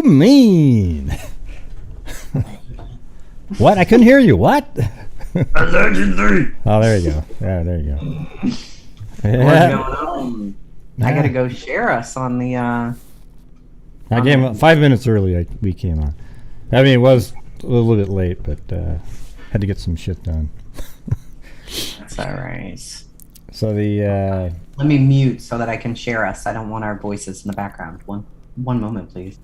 mean? What? I couldn't hear you. What? Allegedly. Oh, there you go. Yeah, there you go. What's going on? I gotta go share us on the. I came 5 minutes early. We came on. I mean, it was a little bit late, but had to get some shit done. That's all right. So the. Let me mute so that I can share us. I don't want our voices in the background. One moment, please.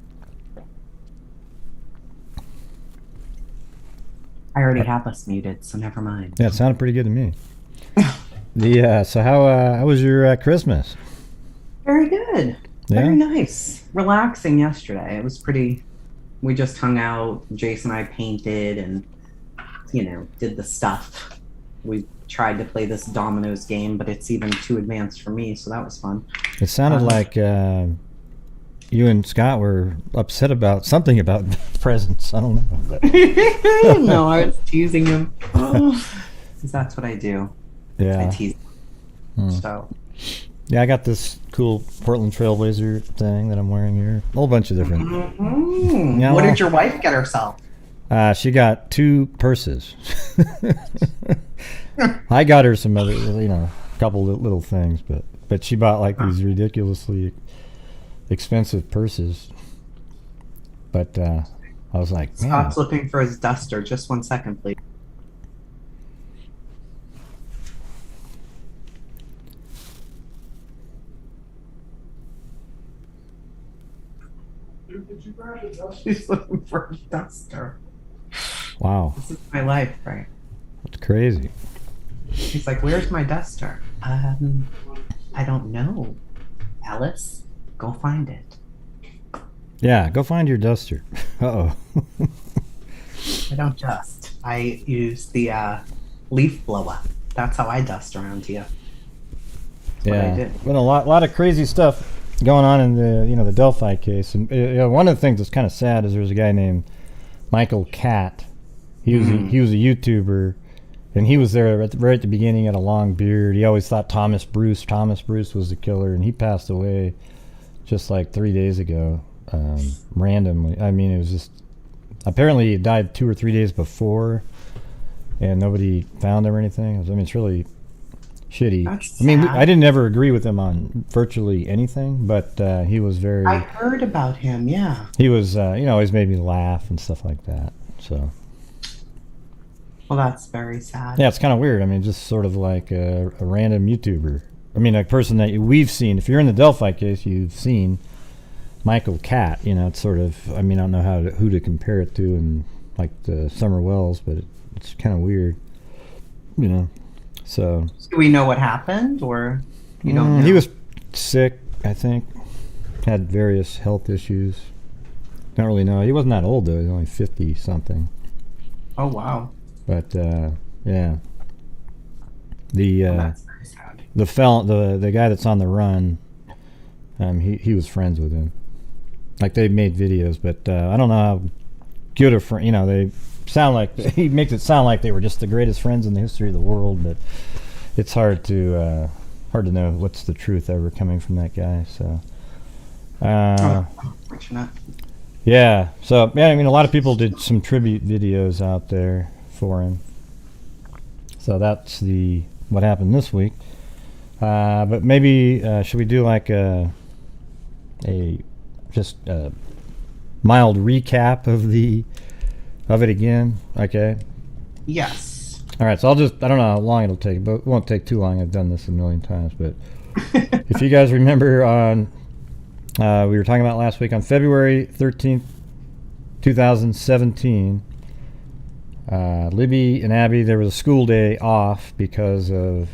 I already have us muted, so never mind. Yeah, it sounded pretty good to me. So how was your Christmas? Very good. Yeah? Very nice. Relaxing yesterday. It was pretty. We just hung out. Jason and I painted and, did the stuff. We tried to play this dominoes game, but it's even too advanced for me, so that was fun. It sounded like you and Scott were upset about something about presents. I don't know. No, I was teasing him. Because that's what I do. Yeah. I tease him. So. Yeah, I got this cool Portland Trailblazer thing that I'm wearing here. A whole bunch of different. Mm-hmm. Yeah, what did your wife get herself? She got 2 purses. I got her some other, a couple little things, but she bought like these ridiculously expensive purses. But I was like, man. Scott's looking for his duster. Just 1 second, please. Did you grab a duster? She's looking for a duster. Wow. This is my life, right? That's crazy. She's like, where's my duster? I don't know. Alice, go find it. Yeah, go find your duster. Uh-oh. I don't dust. I use the leaf blower. That's how I dust around here. That's what I did. Been a lot of crazy stuff going on in the the Delphi case, and one of the things that's kind of sad is there's a guy named Michael Catt. He was a YouTuber, and he was there right at the beginning. He had a long beard. He always thought Thomas Bruce was the killer, and he passed away just like 3 days ago, randomly. I mean, it was just apparently he died 2 or 3 days before, and nobody found him or anything. I mean, it's really shitty. I mean, I didn't ever agree with him on virtually anything, but he was very. I heard about him. Yeah. He was, always made me laugh and stuff like that. So. Well, that's very sad. Yeah, it's kind of weird. I mean, just sort of like a random YouTuber. I mean, a person that we've seen. If you're in the Delphi case, you've seen Michael Catt. It's sort of. I mean, I don't know who to compare it to, and like the Summer Wells, but it's kind of weird. So. Do we know what happened, or you don't know? He was sick, I think. Had various health issues. Don't really know. He wasn't that old though. He was only 50 something. Oh wow. But yeah, the that's very sad. the guy that's on the run, he was friends with him. Like they made videos, but I don't know how good a friend. They sound like he makes it sound like they were just the greatest friends in the history of the world. But it's hard to know what's the truth ever coming from that guy. So. Unfortunate. Yeah. So yeah, I mean, a lot of people did some tribute videos out there for him. So that's what happened this week. But maybe should we do like a mild recap of it again? Okay. Yes. All right. So I don't know how long it'll take, but it won't take too long. I've done this a million times. But if you guys remember on we were talking about last week on February 13th, 2017. Libby and Abby, there was a school day off because of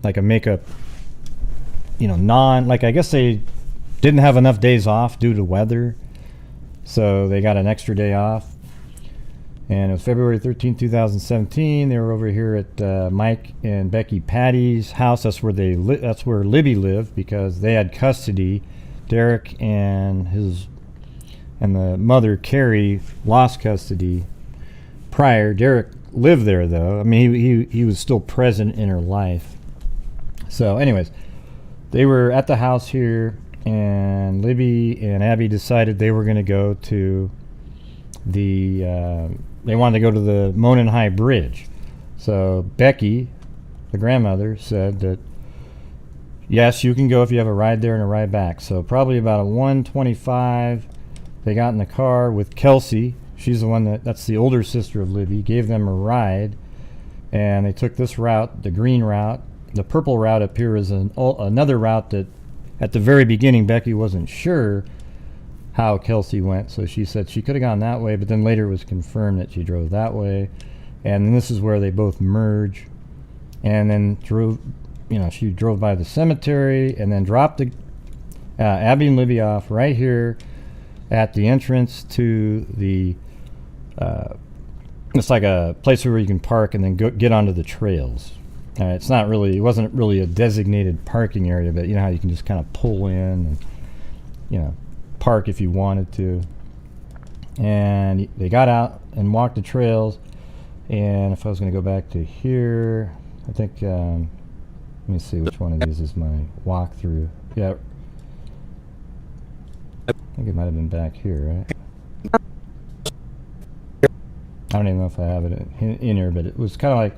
like a makeup, I guess they didn't have enough days off due to weather, so they got an extra day off. And it was February 13th, 2017. They were over here at Mike and Becky Patty's house. That's where that's where Libby lived because they had custody. Derek and the mother Carrie lost custody prior. Derek lived there though. I mean, he was still present in her life. So anyways, they were at the house here and Libby and Abby decided they were going to go to they wanted to go to the Monon High Bridge. So Becky, the grandmother, said that yes, you can go if you have a ride there and a ride back. So probably about a 1:25, they got in the car with Kelsey. She's the one that's the older sister of Libby, gave them a ride, and they took this route, the green route. The purple route up here is another route that at the very beginning Becky wasn't sure how Kelsey went, so she said she could have gone that way, but then later it was confirmed that she drove that way. And then this is where they both merge, and then she drove by the cemetery and then dropped the Abby and Libby off right here at the entrance to the it's like a place where you can park and then get onto the trails. It wasn't really a designated parking area, but you know how you can just kind of pull in and park if you wanted to. And they got out and walked the trails. And if I was going to go back to here, I think let me see which one of these is my walkthrough. Yeah, I think it might have been back here, right? I don't even know if I have it in here, but it was kind of like,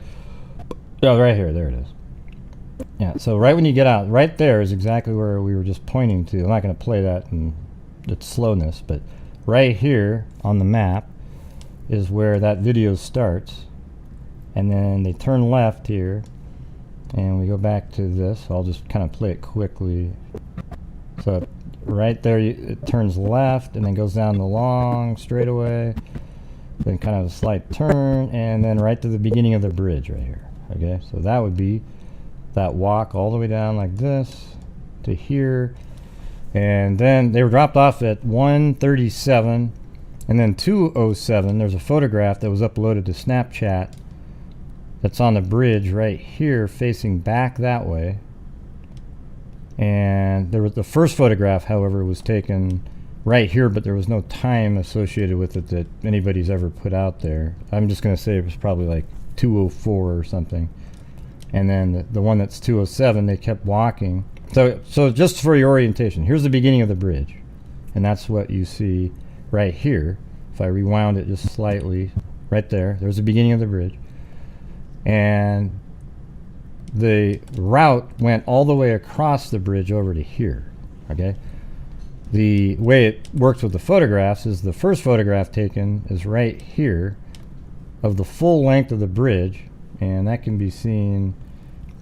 oh, right here, there it is. Yeah, so right when you get out, right there is exactly where we were just pointing to. I'm not going to play that in its slowness, but right here on the map is where that video starts. And then they turn left here, and we go back to this. I'll just kind of play it quickly. So right there, it turns left, and then goes down the long straightaway, then kind of a slight turn, and then right to the beginning of the bridge right here. Okay, so that would be that walk all the way down like this to here. And then they were dropped off at 1:37, and then 2:07. There's a photograph that was uploaded to Snapchat that's on the bridge right here facing back that way. And there was the first photograph, however, was taken right here, but there was no time associated with it that anybody's ever put out there. I'm just going to say it was probably like 2:04 or something. And then the one that's 2:07, they kept walking. So just for your orientation, here's the beginning of the bridge, and that's what you see right here. If I rewound it just slightly, right there's the beginning of the bridge. And the route went all the way across the bridge over to here, okay? The way it works with the photographs is the first photograph taken is right here of the full length of the bridge, and that can be seen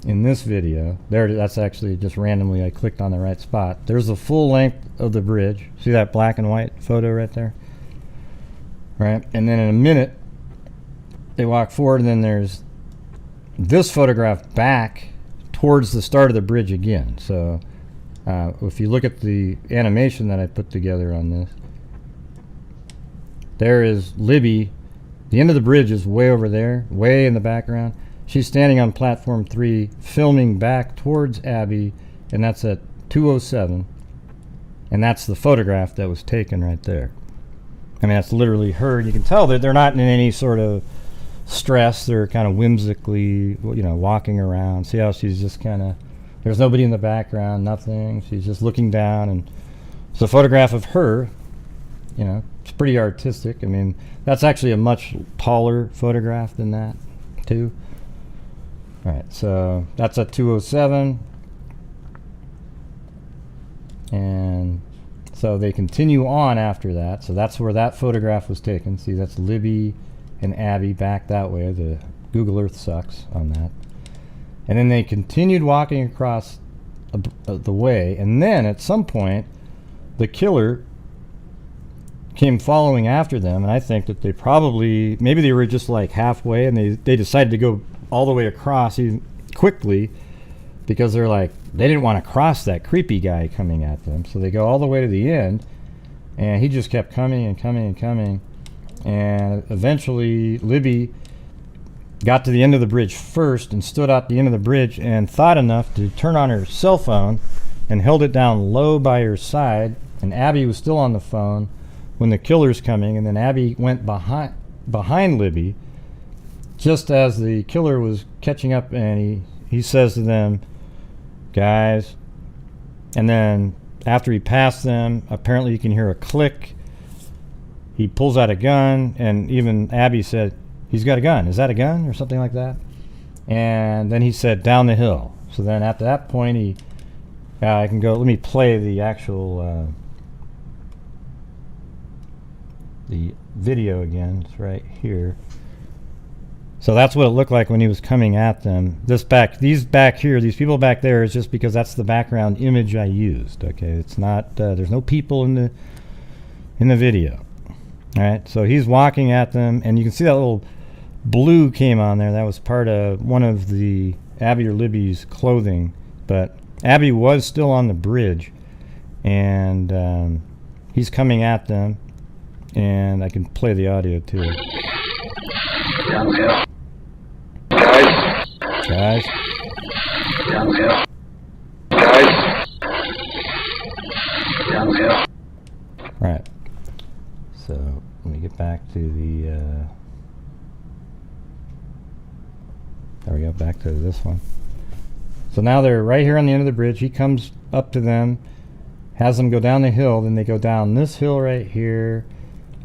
in this video. That's actually just randomly I clicked on the right spot. There's the full length of the bridge. See that black and white photo right there? Right, and then in a minute they walk forward, and then there's this photograph back towards the start of the bridge again. So if you look at the animation that I put together on this, there is Libby. The end of the bridge is way over there, way in the background. She's standing on platform 3, filming back towards Abby, and that's at 2:07. And that's the photograph that was taken right there. I mean, that's literally her. You can tell that they're not in any sort of stress. They're kind of whimsically, walking around. See how she's just kind of, there's nobody in the background, nothing. She's just looking down, and it's a photograph of her. It's pretty artistic. I mean, that's actually a much taller photograph than that, too. All right, so that's at 2:07. And so they continue on after that. So that's where that photograph was taken. See, that's Libby and Abby back that way. The Google Earth sucks on that. And then they continued walking across the way. And then at some point, the killer came following after them. And I think that maybe they were just like halfway, and they decided to go all the way across even quickly, because they didn't want to cross that creepy guy coming at them. So they go all the way to the end, and he just kept coming and coming and coming. And eventually Libby got to the end of the bridge first and stood at the end of the bridge and thought enough to turn on her cell phone and held it down low by her side. And Abby was still on the phone when the killer's coming, and then Abby went behind Libby just as the killer was catching up, and he says to them, guys, and then after he passed them, apparently you can hear a click. He pulls out a gun, and even Abby said, he's got a gun. Is that a gun? Or something like that. And then he said, down the hill. So then after that point, I can go, let me play the actual, the video again. It's right here. So that's what it looked like when he was coming at them. These back here, these people back there is just because that's the background image I used. Okay, it's not. There's no people in the video. All right, so he's walking at them, and you can see that little blue came on there. That was part of one of the Abby or Libby's clothing, but Abby was still on the bridge, and he's coming at them, and I can play the audio too. Guys. Right. So let me get back to the. There we go. Back to this one. So now they're right here on the end of the bridge. He comes up to them, has them go down the hill. Then they go down this hill right here.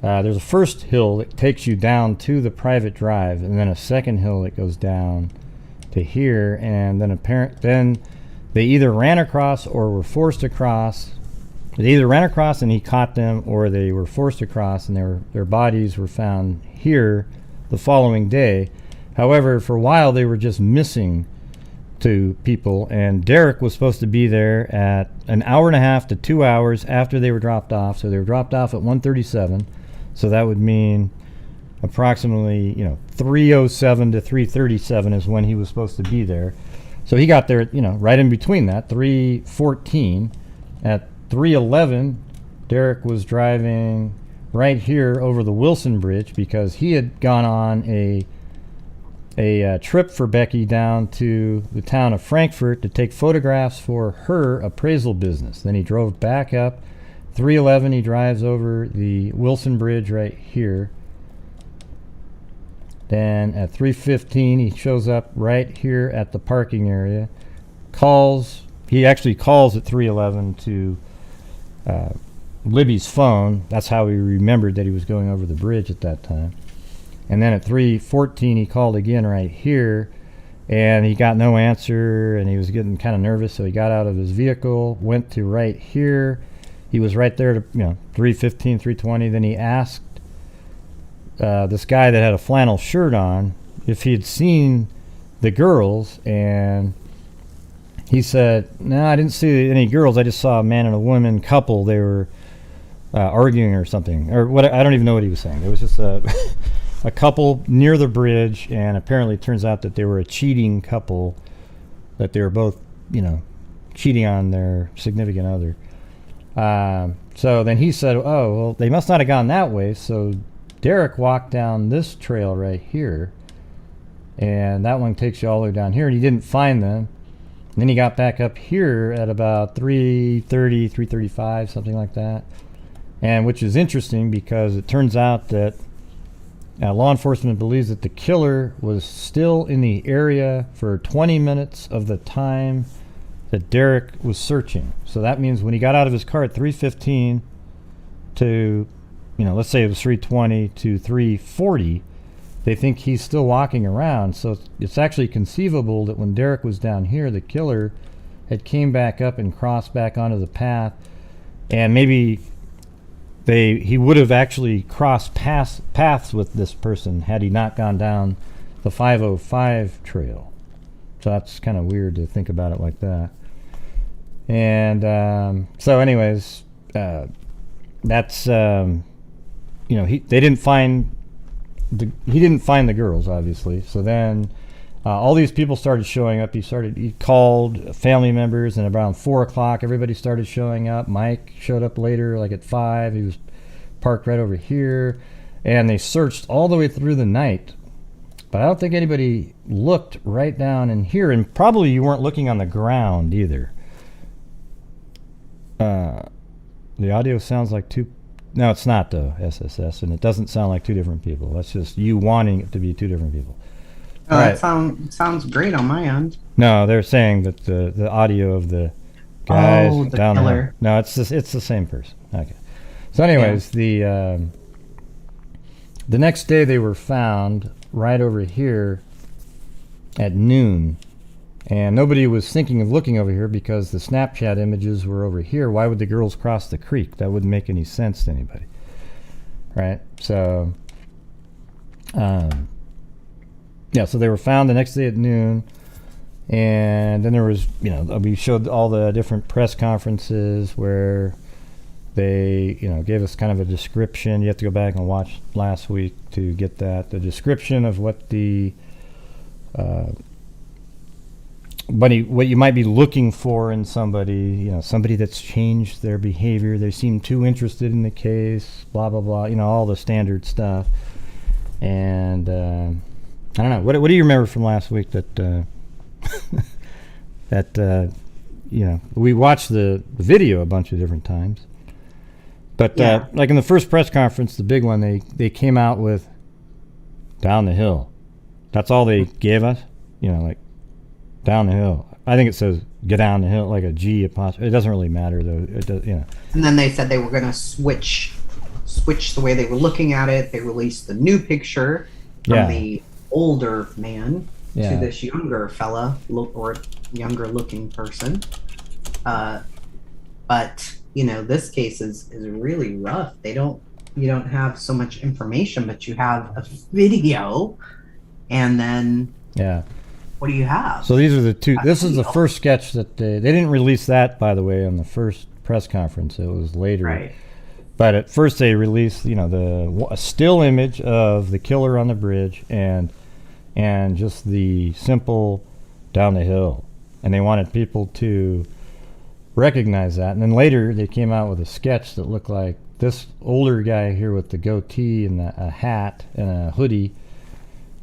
There's a first hill that takes you down to the private drive, and then a second hill that goes down to here, and then then they either ran across or were forced across. They either ran across and he caught them, or they were forced across, and their bodies were found here the following day. However, for a while they were just missing to people, and Derek was supposed to be there at an hour and a half to 2 hours after they were dropped off. So they were dropped off at 1:37. So that would mean approximately, 3:07 to 3:37 is when he was supposed to be there. So he got there, right in between that, 3:14. At 3:11, Derek was driving right here over the Wilson Bridge because he had gone on a trip for Becky down to the town of Frankfurt to take photographs for her appraisal business. Then he drove back up. 3:11, he drives over the Wilson Bridge right here. Then at 3:15, he shows up right here at the parking area. He actually calls at 3:11 to Libby's phone. That's how he remembered that he was going over the bridge at that time. And then at 3:14, he called again right here, and he got no answer, and he was getting kind of nervous, so he got out of his vehicle, went to right here. He was right there to 3:15, 3:20. Then he asked this guy that had a flannel shirt on if he had seen the girls, and he said, "No, I didn't see any girls. I just saw a man and a woman couple. They were arguing or something, or what? I don't even know what he was saying. It was just a couple near the bridge, and apparently it turns out that they were a cheating couple, that they were both, cheating on their significant other." So then he said, "Oh, well, they must not have gone that way." So Derek walked down this trail right here, and that one takes you all the way down here, and he didn't find them. And then he got back up here at about 3:30, 3:35, something like that. And which is interesting because it turns out that law enforcement believes that the killer was still in the area for 20 minutes of the time that Derek was searching. So that means when he got out of his car at 3:15 to, let's say it was 3:20 to 3:40, they think he's still walking around. So it's actually conceivable that when Derek was down here, the killer had came back up and crossed back onto the path, and maybe he would have actually crossed paths with this person had he not gone down the 505 trail. So that's kind of weird to think about it like that. And so anyways, that's he didn't find the girls, obviously. So then all these people started showing up. He called family members, and around 4 o'clock everybody started showing up. Mike showed up later, like at 5. He was parked right over here, and they searched all the way through the night, but I don't think anybody looked right down in here, and probably you weren't looking on the ground either. The audio sounds like no, it's not though, SSS, and it doesn't sound like two different people. That's just you wanting it to be two different people. That sounds great on my end. No, they're saying that the audio of the guys Oh, the down the hill. killer. No, it's the same person. Okay. So, anyways, the next day they were found right over here at noon, and nobody was thinking of looking over here because the Snapchat images were over here. Why would the girls cross the creek? That wouldn't make any sense to anybody, right? So, so they were found the next day at noon. And then there was, we showed all the different press conferences where they, gave us kind of a description. You have to go back and watch last week to get that. The description of what what you might be looking for in somebody, somebody that's changed their behavior. They seem too interested in the case, blah, blah, blah, all the standard stuff. And I don't know. What do you remember from last week that... we watched the video a bunch of different times, but like in the first press conference, the big one, they came out with down the hill. That's all they gave us, like down the hill. I think it says get down the hill, like a G apostrophe. It doesn't really matter though. It does, And then they said they were going to switch the way they were looking at it. They released the new picture from the older man to this younger fella or younger looking person. But this case is really rough. You don't have so much information, but you have a video, and then what do you have? So these are the two. This is the first sketch that they didn't release that, by the way, on the first press conference. It was later. Right. But at first they released, a still image of the killer on the bridge and just the simple down the hill. And they wanted people to recognize that. And then later they came out with a sketch that looked like this older guy here with the goatee and a hat and a hoodie.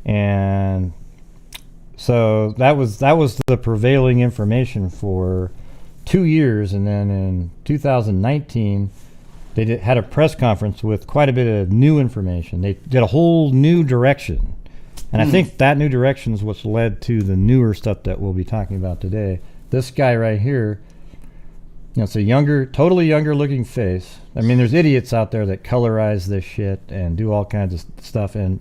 And so that was the prevailing information for 2 years. And then in 2019, they had a press conference with quite a bit of new information. They did a whole new direction. And I think that new direction is what's led to the newer stuff that we'll be talking about today. This guy right here, it's a totally younger looking face. I mean, there's idiots out there that colorize this shit and do all kinds of stuff. And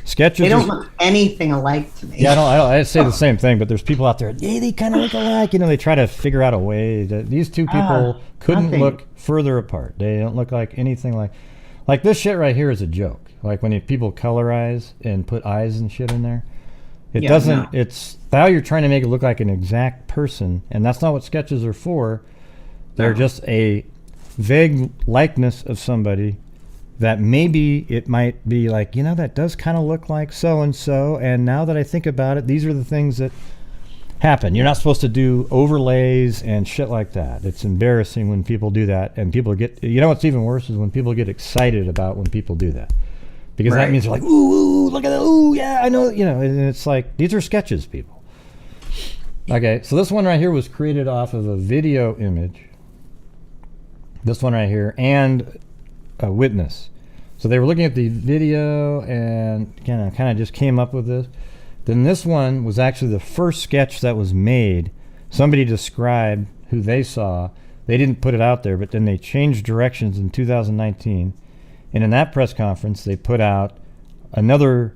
sketches. They don't look anything alike to me. Yeah, I say the same thing, but there's people out there, they kind of look alike. They try to figure out a way that these two people couldn't look further apart. They don't look like anything like this shit right here is a joke. Like when people colorize and put eyes and shit in there, it doesn't. No. It's now you're trying to make it look like an exact person, and that's not what sketches are for. They're just a vague likeness of somebody that maybe it might be like, that does kind of look like so and so. And now that I think about it, these are the things that happen. You're not supposed to do overlays and shit like that. It's embarrassing when people do that, and people get. What's even worse is when people get excited about when people do that. Because that means they're like, ooh, look at that, ooh, yeah, I know, and it's like, these are sketches, people. Okay, so this one right here was created off of a video image. This one right here, and a witness. So they were looking at the video and kind of just came up with this. Then this one was actually the first sketch that was made. Somebody described who they saw. They didn't put it out there, but then they changed directions in 2019. And in that press conference, they put out another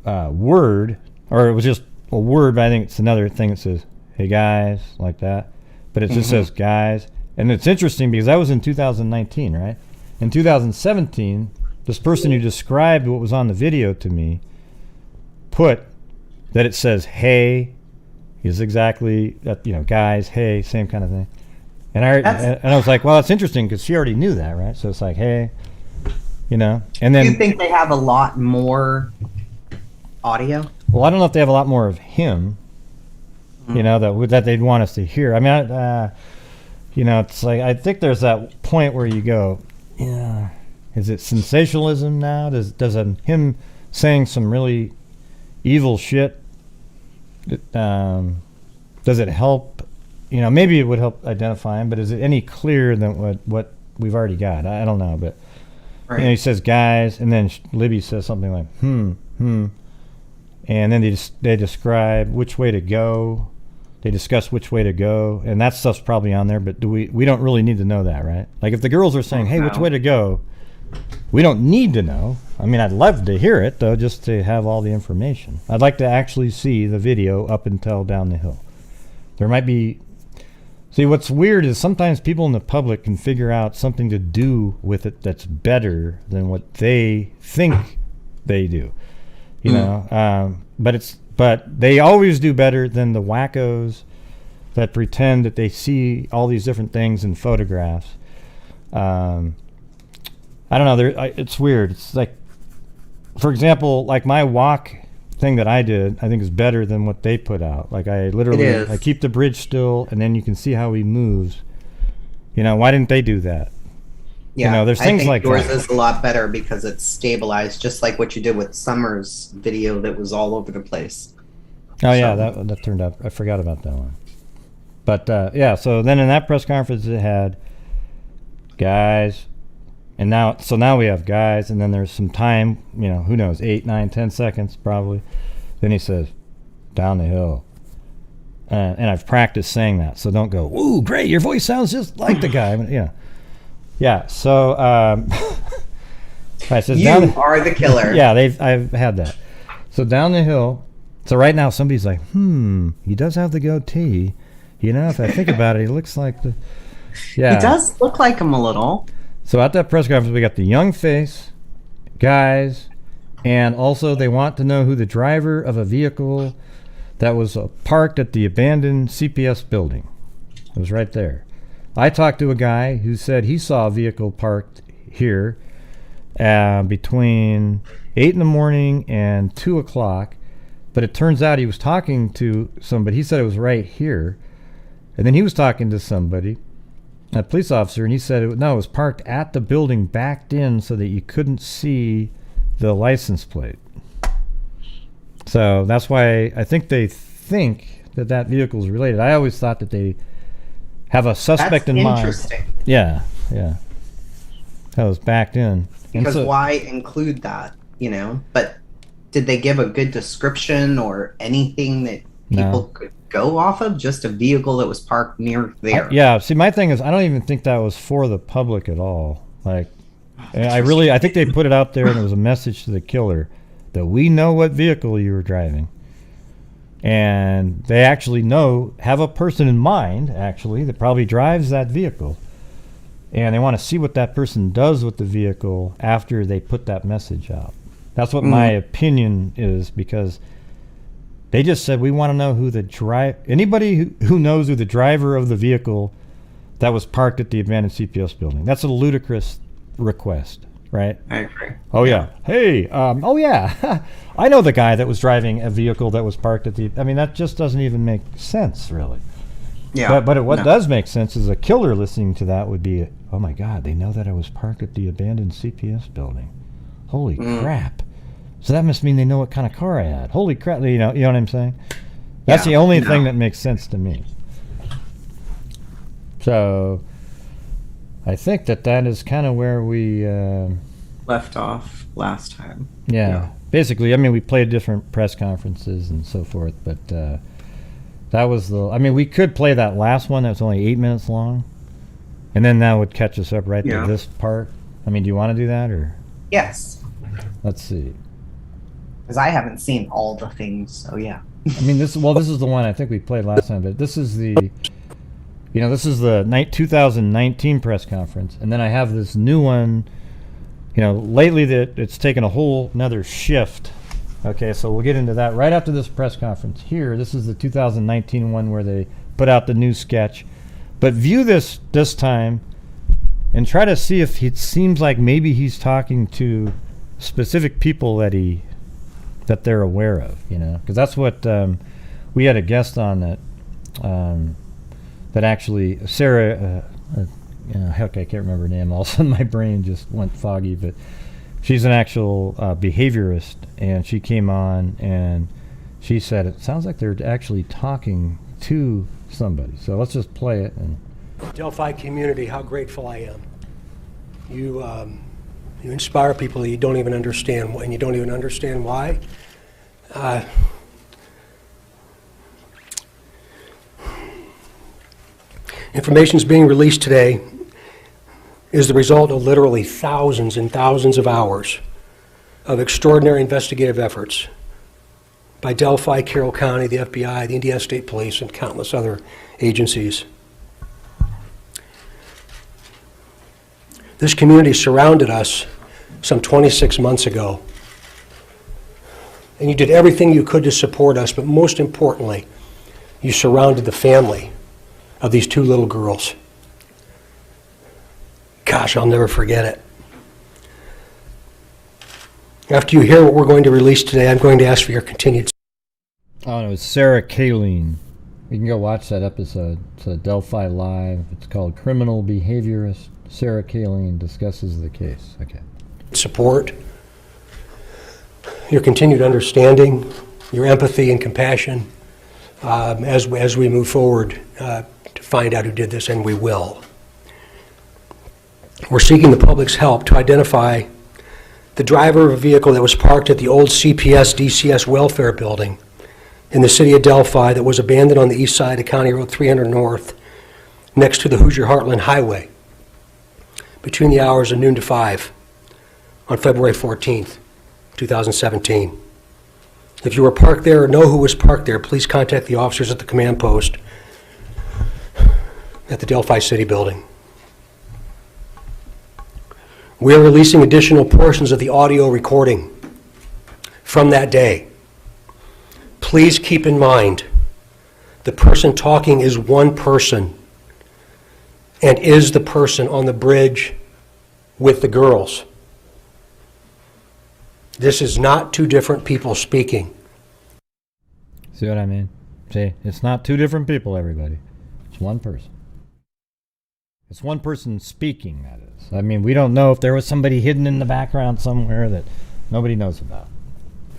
word, or it was just a word, but I think it's another thing that says, hey guys, like that. But it just says guys. And it's interesting because that was in 2019, right? In 2017, this person who described what was on the video to me put that it says, hey, is exactly, that, guys, hey, same kind of thing. And I was like, well, that's interesting because she already knew that, right? So it's like, hey. And then do you think they have a lot more audio? Well, I don't know if they have a lot more of him, that they'd want us to hear. I mean, it's like, I think there's that point where you go, is it sensationalism now? Does him saying some really evil shit, does it help? Maybe it would help identify him, but is it any clearer than what we've already got? I don't know, but he says guys, and then Libby says something like and then they describe which way to go. They discuss which way to go, and that stuff's probably on there. But we don't really need to know that, right? Like if the girls are saying, "Hey, which way to go?" We don't need to know. I mean, I'd love to hear it though, just to have all the information. I'd like to actually see the video up until down the hill. There might be. See, what's weird is sometimes people in the public can figure out something to do with it that's better than what they think they do. You know, but they always do better than the wackos that pretend that they see all these different things in photographs. I don't know. It's weird. It's like, for example, like my walk thing that I did, I think is better than what they put out. Like I keep the bridge still, and then you can see how he moves. You know, why didn't they do that? Yeah, you know, there's things like yours that. is a lot better because it's stabilized, just like what you did with Summer's video that was all over the place. Oh yeah, that turned out. I forgot about that one. But yeah, so then in that press conference it had guys, and now we have guys, and then there's some time. You know, who knows, 8, 9, 10 seconds probably. Then he says, "Down the hill." And I've practiced saying that, so don't go, "Ooh, great, your voice sounds just like the guy." You know. Yeah, so I said, are the killer. Yeah, I've had that. So down the hill. So right now somebody's like, he does have the goatee. You know, if I think about it, he looks like the. Yeah, he does look like him a little. So at that press conference, we got the young face, guys, and also they want to know who the driver of a vehicle that was parked at the abandoned CPS building. It was right there. I talked to a guy who said he saw a vehicle parked here between 8 in the morning and 2 o'clock, but it turns out he was talking to somebody. He said it was right here, and then he was talking to somebody, a police officer, and he said it was parked at the building, backed in so that you couldn't see the license plate. So that's why I think they think that vehicle is related. I always thought that they have a suspect in mind. Interesting. Yeah. That was backed in. Because why include that, you know? But did they give a good description or anything that people could go off of? Just a vehicle that was parked near there. Yeah, see, my thing is I don't even think that was for the public at all. Like, I think they put it out there and it was a message to the killer that we know what vehicle you were driving. And they actually have a person in mind, actually, that probably drives that vehicle. And they want to see what that person does with the vehicle after they put that message out. That's what my opinion is, because they just said, we want to know who anybody who knows who the driver of the vehicle that was parked at the abandoned CPS building. That's a ludicrous request, right? I agree. Oh, yeah. Hey, oh, yeah. I know the guy that was driving a vehicle that was parked at the... I mean, that just doesn't even make sense, really. Yeah. But what does make sense is a killer listening to that would be, oh, my God, they know that I was parked at the abandoned CPS building. Holy crap. So that must mean they know what kind of car I had. Holy crap. You know what I'm saying? That's the only thing that makes sense to me. So I think that is kind of where we... left off last time. Yeah. Basically, I mean, we played different press conferences and so forth, but that was we could play that last one that was only 8 minutes long, and then that would catch us up to this part. I mean, do you want to do that, or? Yes. Let's see. Because I haven't seen all the things, so yeah. I mean, this is the one I think we played last time, but this is the 2019 press conference, and then I have this new one. You know, lately that it's taken a whole another shift. Okay, so we'll get into that right after this press conference here. This is the 2019 one where they put out the new sketch. But view this time and try to see if it seems like maybe he's talking to specific people that they're aware of, you know, because that's what we had a guest on that actually Sarah. Heck, I can't remember her name. All of a sudden, my brain just went foggy. But she's an actual behaviorist, and she came on and she said it sounds like they're actually talking to somebody. So let's just play it. And Delphi community, how grateful I am. You inspire people that you don't even understand, and you don't even understand why. Information is being released today is the result of literally thousands and thousands of hours of extraordinary investigative efforts by Delphi, Carroll County, the FBI, the Indiana State Police, and countless other agencies. This community surrounded us some 26 months ago, and you did everything you could to support us, but most importantly, you surrounded the family of these two little girls. Gosh, I'll never forget it. After you hear what we're going to release today, I'm going to ask for your continued. Oh, it was Sarah Kaline. You can go watch that episode. It's a Delphi Live. It's called Criminal Behaviorist. Sarah Kaline discusses the case. Okay. Support, your continued understanding, your empathy and compassion as we move forward to find out who did this, and we will. We're seeking the public's help to identify the driver of a vehicle that was parked at the old CPS DCS welfare building in the city of Delphi that was abandoned on the east side of County Road 300 North next to the Hoosier Heartland Highway between the hours of noon to 5 on February 14th, 2017. If you were parked there or know who was parked there, please contact the officers at the command post at the Delphi City Building. We are releasing additional portions of the audio recording from that day. Please keep in mind, the person talking is one person and is the person on the bridge with the girls. This is not two different people speaking. See what I mean? See, it's not two different people, everybody. It's one person. It's one person speaking, that is. I mean, we don't know if there was somebody hidden in the background somewhere that nobody knows about.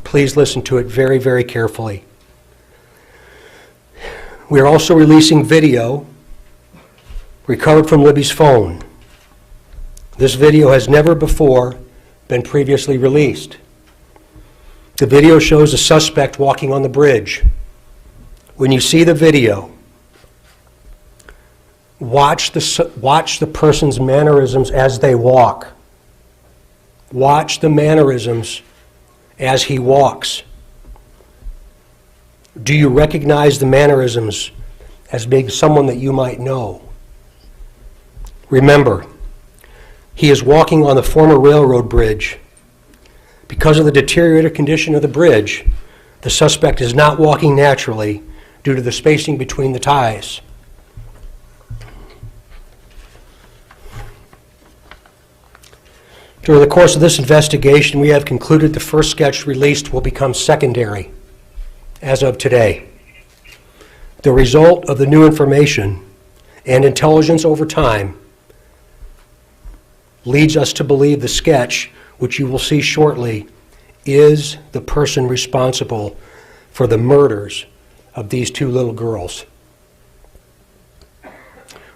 Please listen to it very, very carefully. We are also releasing video recovered from Libby's phone. This video has never before been previously released. The video shows a suspect walking on the bridge. When you see the video, watch the person's mannerisms as they walk. Watch the mannerisms as he walks. Do you recognize the mannerisms as being someone that you might know? Remember, he is walking on the former railroad bridge. Because of the deteriorated condition of the bridge, the suspect is not walking naturally due to the spacing between the ties. During the course of this investigation, we have concluded the first sketch released will become secondary as of today. The result of the new information and intelligence over time leads us to believe the sketch, which you will see shortly, is the person responsible for the murders of these two little girls.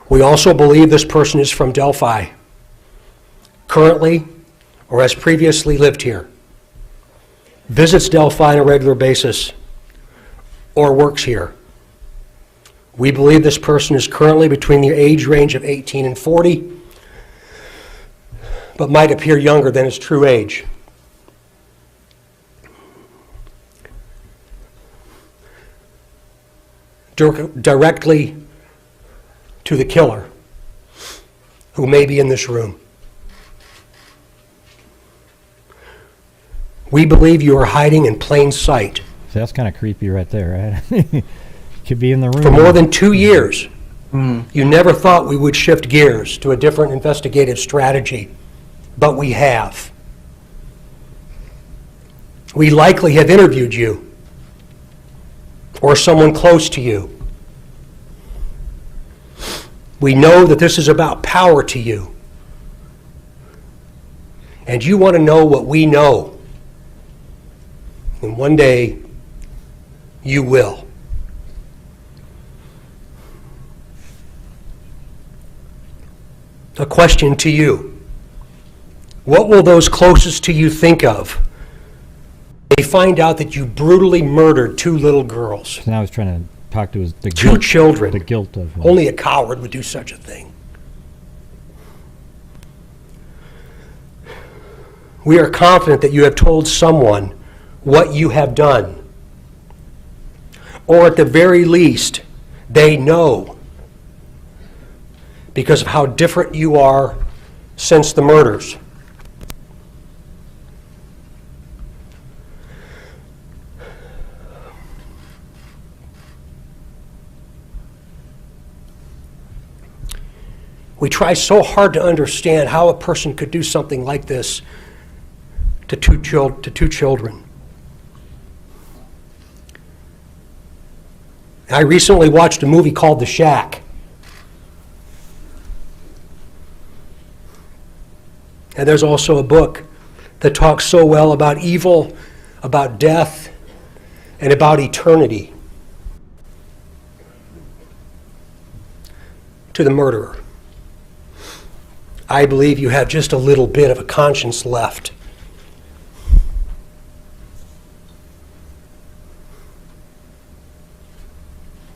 We also believe this person is from Delphi, currently or has previously lived here, visits Delphi on a regular basis, or works here. We believe this person is currently between the age range of 18 and 40, but might appear younger than his true age. Directly to the killer, who may be in this room. We believe you are hiding in plain sight. See, that's kind of creepy right there, right? Could be in the room. For more than 2 years, you never thought we would shift gears to a different investigative strategy, but we have. We likely have interviewed you or someone close to you. We know that this is about power to you, and you want to know what we know, and one day you will. A question to you. What will those closest to you think of when they find out that you brutally murdered two little girls? Now I was trying to talk to the Two guilt, children. the guilt of it. Only a coward would do such a thing. We are confident that you have told someone what you have done. Or at the very least, they know because of how different you are since the murders. We try so hard to understand how a person could do something like this to two children. I recently watched a movie called The Shack. And there's also a book that talks so well about evil, about death, and about eternity. To the murderer, I believe you have just a little bit of a conscience left.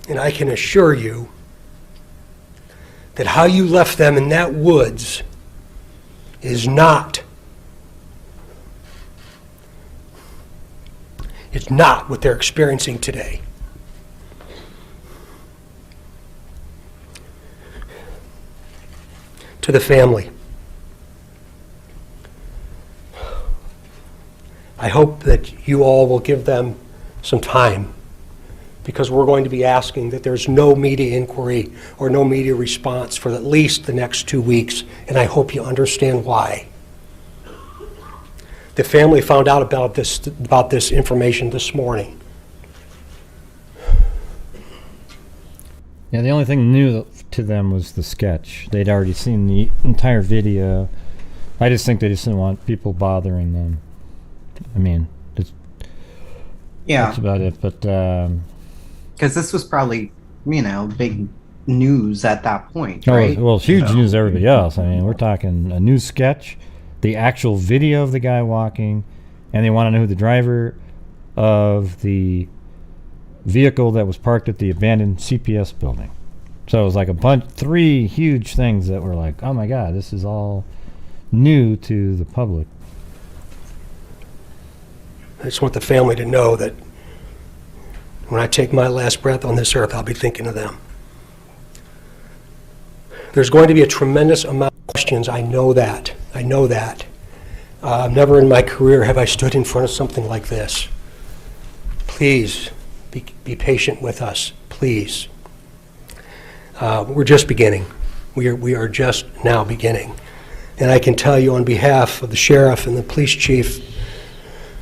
And I can assure you that how you left them in that woods is not what they're experiencing today. To the family, I hope that you all will give them some time, because we're going to be asking that there's no media inquiry or no media response for at least the next 2 weeks, and I hope you understand why. The family found out about this information this morning. Yeah, the only thing new to them was the sketch. They'd already seen the entire video. I just think they just didn't want people bothering them. I mean, that's about it. But because this was probably, big news at that point, right? Well, it's huge news to everybody else. I mean, we're talking a new sketch, the actual video of the guy walking, and they want to know who the driver of the vehicle that was parked at the abandoned CPS building. So it was like three huge things that were like, oh my God, this is all new to the public. I just want the family to know that when I take my last breath on this earth, I'll be thinking of them. There's going to be a tremendous amount of questions. I know that. Never in my career have I stood in front of something like this. Please be patient with us, please. We're just beginning. We are just now beginning. And I can tell you on behalf of the sheriff and the police chief,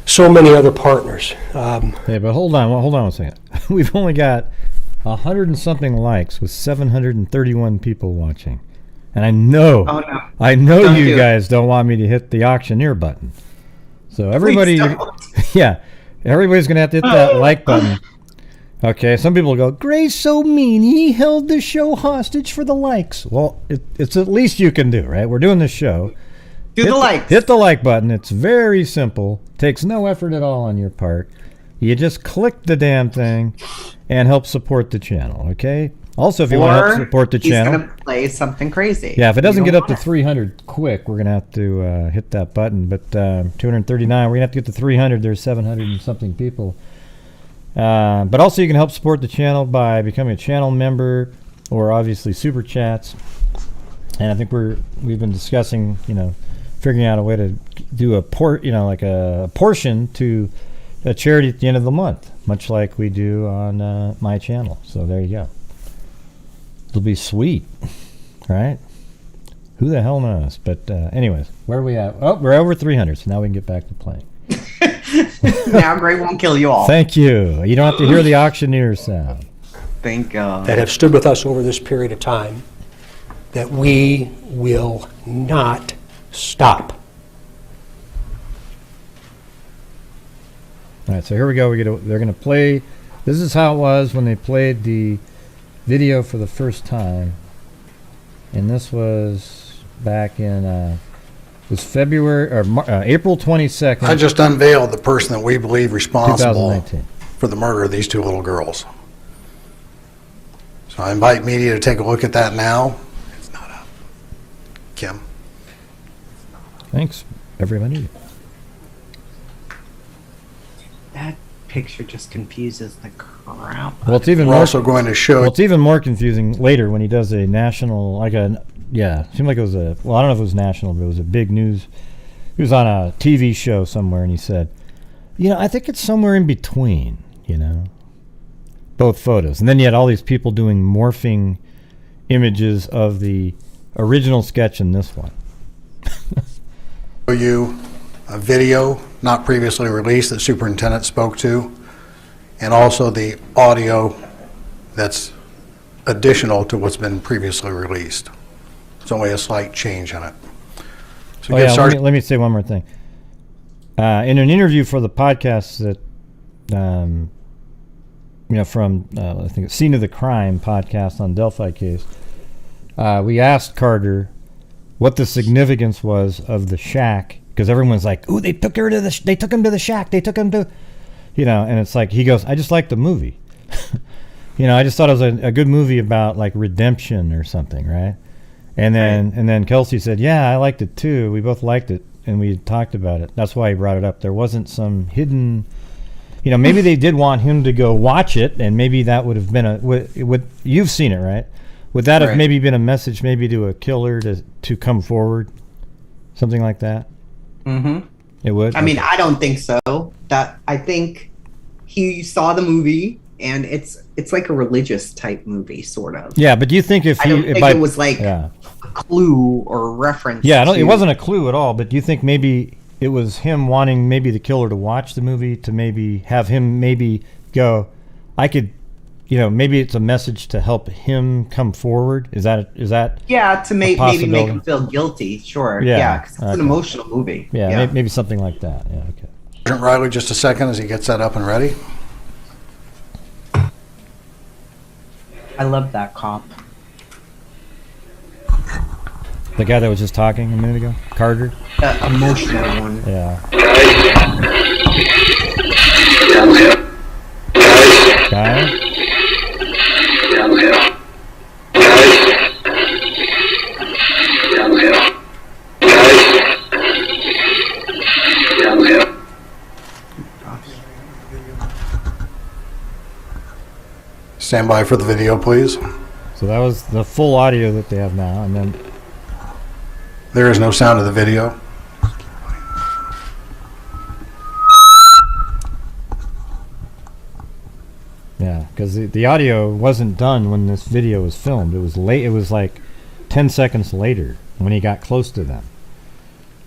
so many other partners. Yeah, but hold on one second. We've only got 100 and something likes with 731 people watching. And I know, you guys don't want me to hit the auctioneer button. So everybody, yeah, everybody's going to have to hit that like button. Okay, some people go, Gray's so mean. He held the show hostage for the likes. Well, it's the least you can do, right? We're doing this show. The likes. Hit the like button. It's very simple. Takes no effort at all on your part. You just click the damn thing and help support the channel, okay? Also, if you want to help support the channel, he's going to play something crazy. Yeah, if it doesn't get up to 300 quick, we're going to have to hit that button. But 239, we're going to have to get to 300. There's 700 and something people. But also you can help support the channel by becoming a channel member or obviously super chats. And I think we've been discussing, figuring out a way to do a portion to a charity at the end of the month, much like we do on my channel. So there you go. It'll be sweet, right? Who the hell knows? But anyways, where are we at? Oh, we're over 300, so now we can get back to playing. Now Gray won't kill you all. Thank you. You don't have to hear the auctioneer sound. Thank God. That have stood with us over this period of time, that we will not stop. All right, so here we go. They're going to play. This is how it was when they played the video for the first time, and this was back in February or April 22nd. I just unveiled the person that we believe responsible 2019 for the murder of these two little girls. So I invite media to take a look at that now. It's not up. Kim? Thanks, everybody. That picture just confuses the crap. Well, it's even We're more. also going to show... Well, it's even more confusing later when he does a national, it seemed like it was I don't know if it was national, but it was a big news. He was on a TV show somewhere, and he said, I think it's somewhere in between, both photos. And then you had all these people doing morphing images of the original sketch and this one. Show you a video not previously released that superintendent spoke to, and also the audio that's additional to what's been previously released. It's only a slight change in it. So let me say one more thing. In an interview for the podcast that, from I think it's Scene of the Crime podcast on Delphi case, we asked Carter what the significance was of the shack, because everyone's like, "Ooh, they took him to the shack. They took him to," and it's like he goes, "I just liked the movie." I just thought it was a good movie about like redemption or something, right? And then Kelsey said, "Yeah, I liked it too. We both liked it, and we talked about it." That's why he brought it up. There wasn't some hidden, maybe they did want him to go watch it, and maybe that would have been you've seen it, right? Would that have maybe been a message, maybe to a killer to come forward, something like that? Mm-hmm. It would. I mean, I don't think so. I think he saw the movie, and it's like a religious type movie, sort of. Yeah, but do you think if I don't think it was like a clue or a reference? Yeah, it wasn't a clue at all. But do you think maybe it was him wanting maybe the killer to watch the movie, to maybe have him maybe go, I could, maybe it's a message to help him come forward? Is that to maybe make him feel guilty? Sure. Yeah, because it's an emotional movie. Yeah, maybe something like that. Yeah, okay. Sergeant Riley, just a second as he gets that up and ready. I love that cop. The guy that was just talking a minute ago, Carter. The emotional one. Yeah. Guy. Stand by for the video, please. So that was the full audio that they have now, and then there is no sound of the video. yeah, because the audio wasn't done when this video was filmed. It was late. It was like 10 seconds later when he got close to them.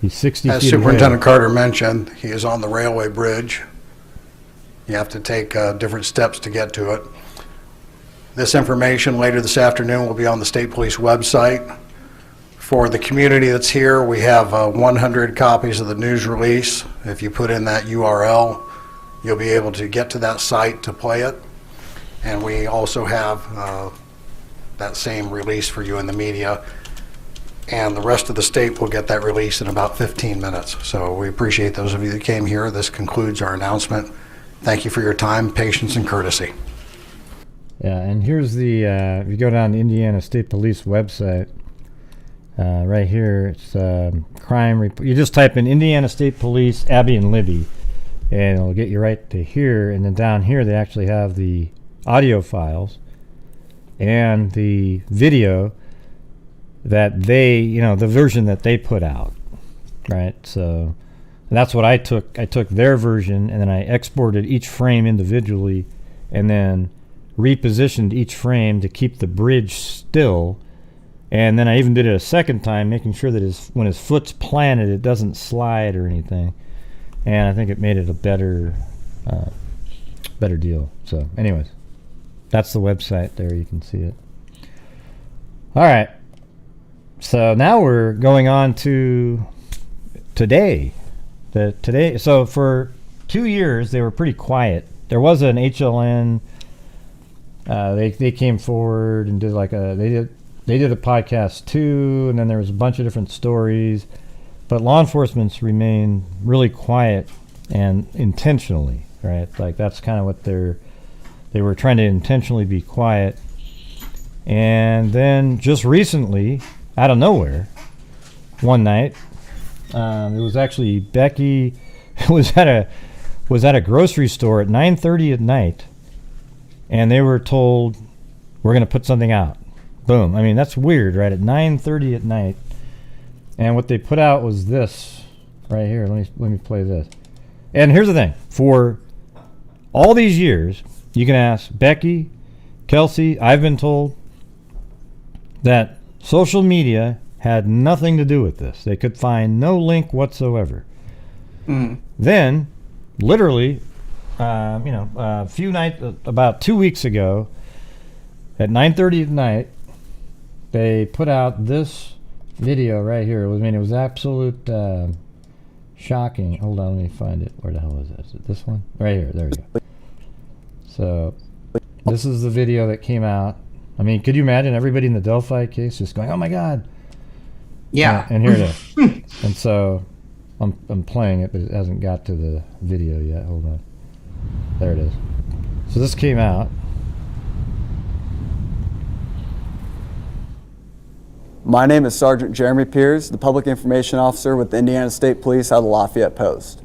He's 60 As feet Superintendent away. Carter mentioned, he is on the railway bridge. You have to take different steps to get to it. This information later this afternoon will be on the State Police website. For the community that's here, we have 100 copies of the news release. If you put in that URL, you'll be able to get to that site to play it. And we also have that same release for you in the media. And the rest of the state will get that release in about 15 minutes. So we appreciate those of you that came here. This concludes our announcement. Thank you for your time, patience, and courtesy. Yeah, and here's the, if you go down the Indiana State Police website, right here, it's crime report. You just type in Indiana State Police, Abby and Libby, and it'll get you right to here. And then down here, they actually have the audio files and the video that they, the version that they put out, right? So that's what I took. I took their version, and then I exported each frame individually, and then repositioned each frame to keep the bridge still. And then I even did it a second time, making sure that when his foot's planted, it doesn't slide or anything. And I think it made it a better deal. So anyways, that's the website there. You can see it. All right. So now we're going on to today. So for 2 years, they were pretty quiet. There was an HLN. They came forward and did they did a podcast too, and then there was a bunch of different stories, but law enforcement's remained really quiet and intentionally, right? Like that's kind of what they were trying to intentionally be quiet. And then just recently, out of nowhere, one night, it was actually Becky was at a grocery store at 9:30 at night, and they were told, we're going to put something out. Boom. I mean, that's weird, right? At 9:30 at night. And what they put out was this right here. Let me play this. And here's the thing. For all these years, you can ask Becky, Kelsey, I've been told that social media had nothing to do with this. They could find no link whatsoever. Then, literally, a few nights, about 2 weeks ago, at 9:30 at night, they put out this video right here. It was absolute shocking. Hold on, let me find it. Where the hell is it? Is it this one? Right here. There we go. So, this is the video that came out. I mean, could you imagine everybody in the Delphi case just going, "Oh my God"? Yeah. And here it is. And so, I'm playing it, but it hasn't got to the video yet. Hold on. There it is. So this came out. My name is Sergeant Jeremy Piers, the Public Information Officer with the Indiana State Police out of Lafayette Post.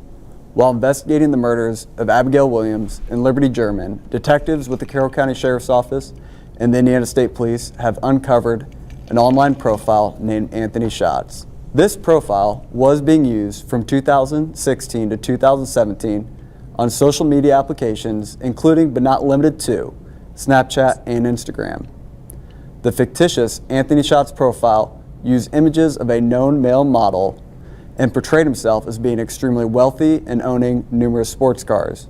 While investigating the murders of Abigail Williams and Liberty German, detectives with the Carroll County Sheriff's Office and the Indiana State Police have uncovered an online profile named Anthony Schatz. This profile was being used from 2016 to 2017 on social media applications, including but not limited to Snapchat and Instagram. The fictitious Anthony Schatz profile used images of a known male model and portrayed himself as being extremely wealthy and owning numerous sports cars.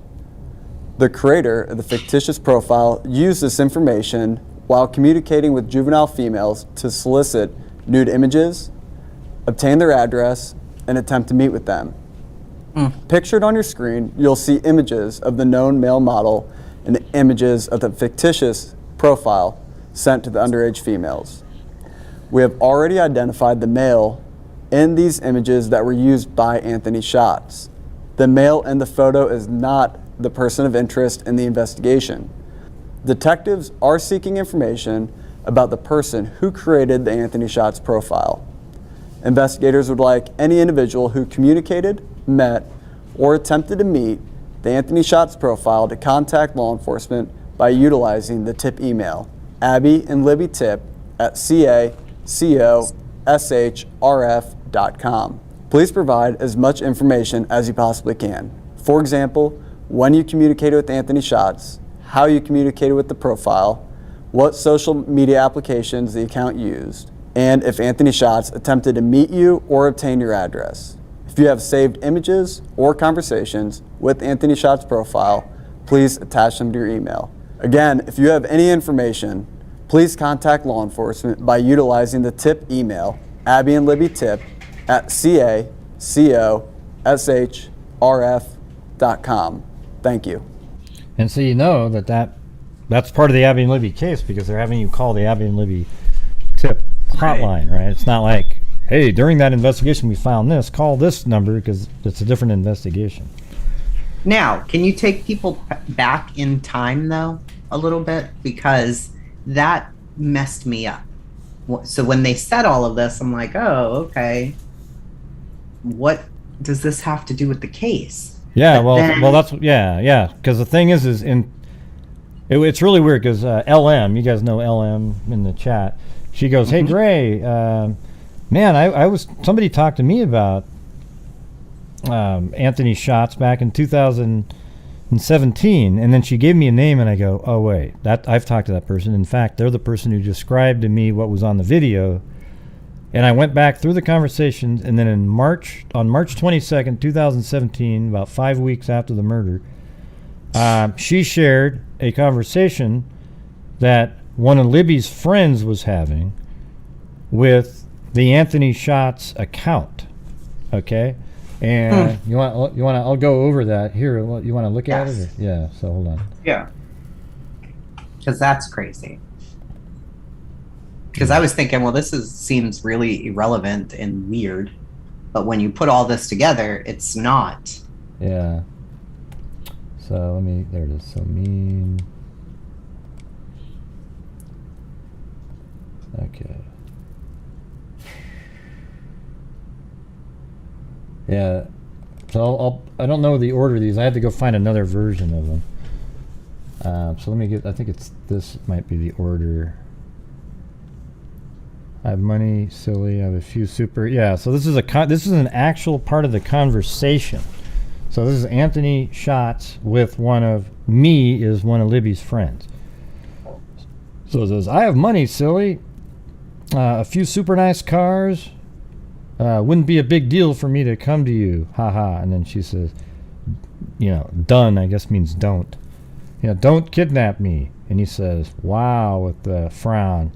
The creator of the fictitious profile used this information while communicating with juvenile females to solicit nude images, obtain their address, and attempt to meet with them. Pictured on your screen, you'll see images of the known male model and images of the fictitious profile sent to the underage females. We have already identified the male in these images that were used by Anthony Schatz. The male in the photo is not the person of interest in the investigation. Detectives are seeking information about the person who created the Anthony Schatz profile. Investigators would like any individual who communicated, met, or attempted to meet the Anthony Schatz profile to contact law enforcement by utilizing the tip email, Abby and Libby tip at cacoshrf.com. Please provide as much information as you possibly can. For example, when you communicated with Anthony Schatz, how you communicated with the profile, what social media applications the account used, and if Anthony Schatz attempted to meet you or obtain your address. If you have saved images or conversations with Anthony Schatz profile, please attach them to your email. Again, if you have any information, please contact law enforcement by utilizing the tip email, Abby and Libby tip at cacoshrf.com. Thank you. And so you know that's part of the Abby and Libby case because they're having you call the Abby and Libby tip hotline, right? It's not like, hey, during that investigation we found this, call this number because it's a different investigation. Now, can you take people back in time, though, a little bit? Because that messed me up. So when they said all of this, I'm like, oh, okay. What does this have to do with the case? Yeah, yeah. Because the thing is it's really weird because LM, you guys know LM in the chat. She goes, hey, Gray, man, somebody talked to me about Anthony Schatz back in 2017, and then she gave me a name, and I go, oh wait, I've talked to that person. In fact, they're the person who described to me what was on the video. And I went back through the conversations, and then on March 22nd, 2017, about 5 weeks after the murder, she shared a conversation that one of Libby's friends was having with the Anthony Schatz account. Okay, and you want I'll go over that here. You want to look at it? Or? Yeah. So hold on. Yeah. Because that's crazy. Because I was thinking, well, seems really irrelevant and weird, but when you put all this together, it's not. Yeah. So there it is. So mean. Okay. Yeah. So I don't know the order of these. I had to go find another version of them. So let me get. I think this might be the order. I have money, silly. I have a few super. Yeah. So this is an actual part of the conversation. So this is Anthony Schatz with one of Libby's friends. So it says, I have money, silly. A few super nice cars. Wouldn't be a big deal for me to come to you. Haha. And then she says, done, I guess means don't. Don't kidnap me. And he says, wow, with a frown.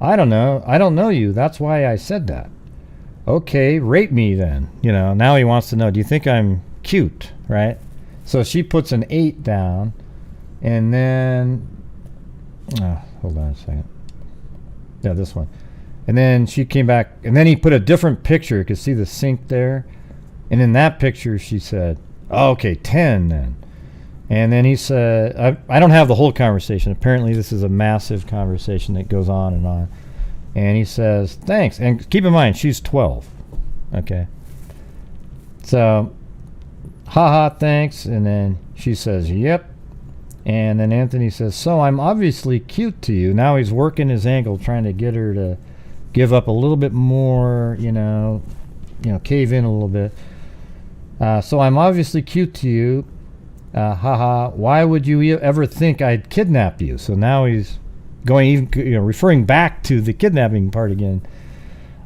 I don't know you. That's why I said that. Okay, rate me then. Now he wants to know, do you think I'm cute, right? So she puts an 8 down, and then hold on a second. Yeah, this one. And then she came back, and then he put a different picture. You could see the sink there. And in that picture, she said, oh, okay, 10 then. And then he said, I don't have the whole conversation. Apparently, this is a massive conversation that goes on and on. And he says, thanks. And keep in mind, she's 12. Okay. So, haha, thanks. And then she says, yep. And then Anthony says, so I'm obviously cute to you. Now he's working his angle, trying to get her to give up a little bit more, cave in a little bit. So I'm obviously cute to you. Haha, why would you ever think I'd kidnap you? So now he's going, referring back to the kidnapping part again.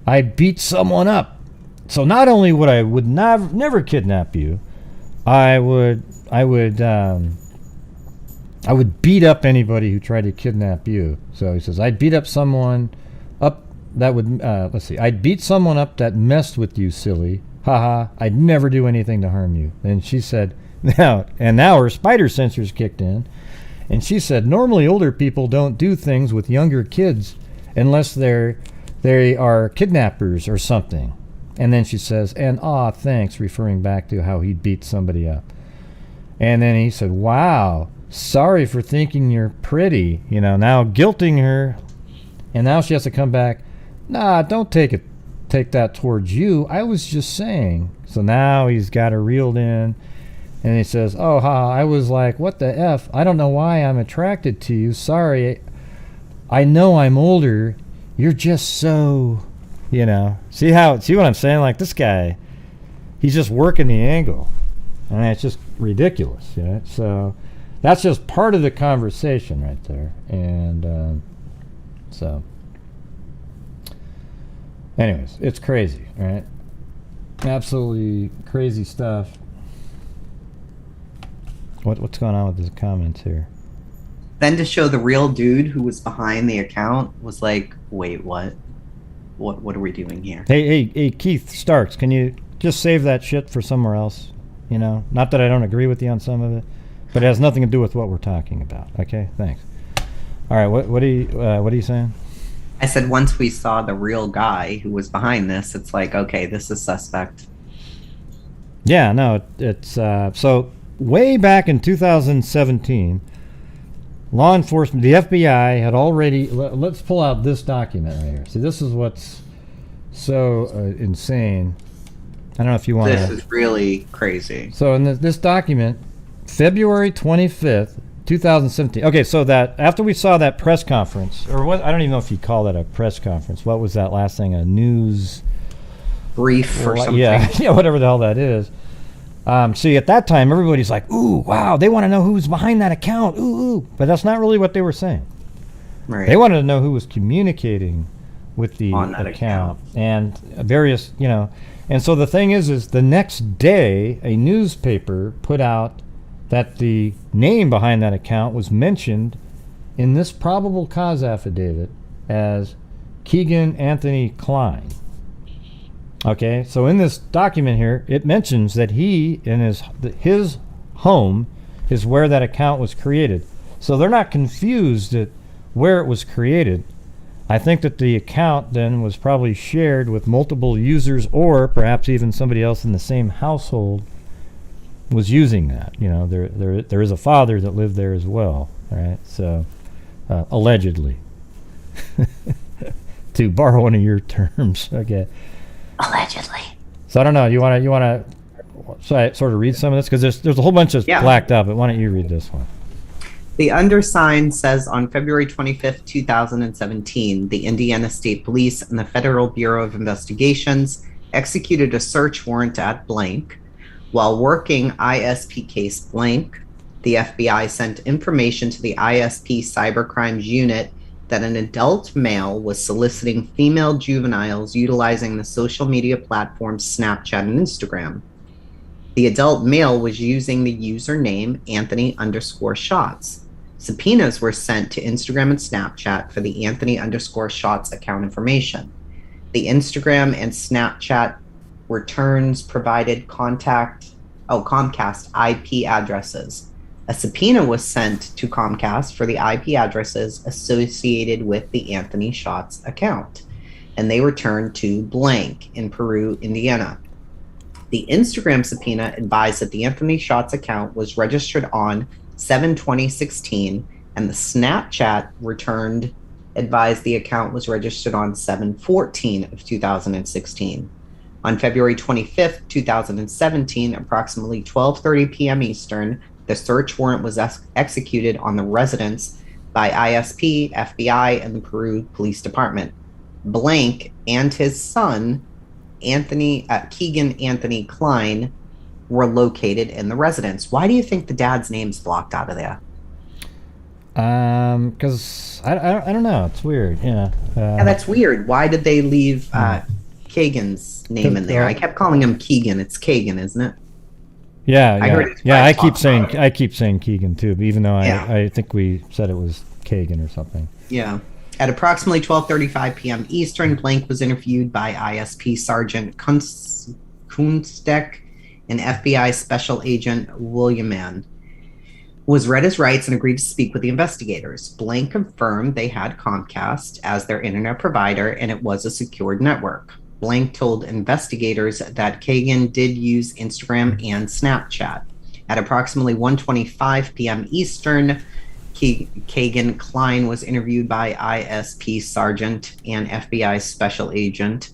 I beat someone up. So not only would never kidnap you, I would beat up anybody who tried to kidnap you. So he says, I'd beat up someone up that would, I'd beat someone up that messed with you, silly. Haha, I'd never do anything to harm you. And she said, now her spider sensors kicked in. And she said, normally older people don't do things with younger kids unless they are kidnappers or something. And then she says, and thanks, referring back to how he beat somebody up. And then he said, wow, sorry for thinking you're pretty, now guilting her. And now she has to come back. Nah, don't take that towards you. I was just saying. So now he's got her reeled in. And he says, I was like, what the F? I don't know why I'm attracted to you. Sorry. I know I'm older. You're just so, See what I'm saying? Like this guy, he's just working the angle. And it's just ridiculous. So that's just part of the conversation right there. And so anyways, it's crazy, right? Absolutely crazy stuff. What's going on with his comments here? Then to show the real dude who was behind the account was like, wait, what? What are we doing here? Hey, Keith Starks, can you just save that shit for somewhere else? Not that I don't agree with you on some of it, but it has nothing to do with what we're talking about. Okay, thanks. All right, what are you saying? I said once we saw the real guy who was behind this, it's like, okay, this is suspect. Yeah, no, it's so way back in 2017, law enforcement, the FBI had already, let's pull out this document right here. See, this is what's so insane. I don't know if you want to. This is really crazy. So in this document, February 25th, 2017. Okay, so that after we saw that press conference, or what, I don't even know if you call that a press conference. What was that last thing? A news brief or something? Yeah, whatever the hell that is. See, at that time, everybody's like, ooh, wow, they want to know who's behind that account. Ooh. But that's not really what they were saying. Right. They wanted to know who was communicating with the account. And various, And so the thing is the next day, a newspaper put out that the name behind that account was mentioned in this probable cause affidavit as Keegan Anthony Klein. Okay, so in this document here, it mentions that he, in his home, is where that account was created. So they're not confused at where it was created. I think that the account then was probably shared with multiple users, or perhaps even somebody else in the same household was using that. There is a father that lived there as well, right? So, allegedly. to borrow one of your terms. Okay. Allegedly. So I don't know. You want to sort of read some of this because there's a whole bunch of blacked out. But why don't you read this one? The undersigned says on February 25th, 2017, the Indiana State Police and the Federal Bureau of Investigations executed a search warrant at blank. While working ISP case blank, the FBI sent information to the ISP Cybercrimes Unit that an adult male was soliciting female juveniles utilizing the social media platforms Snapchat and Instagram. The adult male was using the username Anthony_shots. Subpoenas were sent to Instagram and Snapchat for the Anthony_shots account information. The Instagram and Snapchat returns provided Comcast IP addresses. A subpoena was sent to Comcast for the IP addresses associated with the Anthony Shots account, and they returned to blank in Peru, Indiana. The Instagram subpoena advised that the Anthony Shots account was registered on 7/20/16, and the Snapchat returned advised the account was registered on 7/14/2016. On February 25th, 2017, approximately 12:30 p.m. Eastern, the search warrant was executed on the residence by ISP, FBI, and the Peru Police Department. Blank and his son, Keegan Anthony Klein, were located in the residence. Why do you think the dad's name's blocked out of there? Because I don't know. It's weird. Yeah. Yeah, that's weird. Why did they leave Keegan's name in there? I kept calling him Keegan. It's Keegan, isn't it? Yeah, I heard I keep saying Keegan too, even though I think we said it was Keegan or something. Yeah. At approximately 12:35 p.m. Eastern, Blank was interviewed by ISP Sergeant Kunstek and FBI Special Agent William Mann. Was read his rights and agreed to speak with the investigators. Blank confirmed they had Comcast as their internet provider and it was a secured network. Blank told investigators that Keegan did use Instagram and Snapchat. At approximately 1:25 p.m. Eastern, Keegan Klein was interviewed by ISP Sergeant and FBI Special Agent.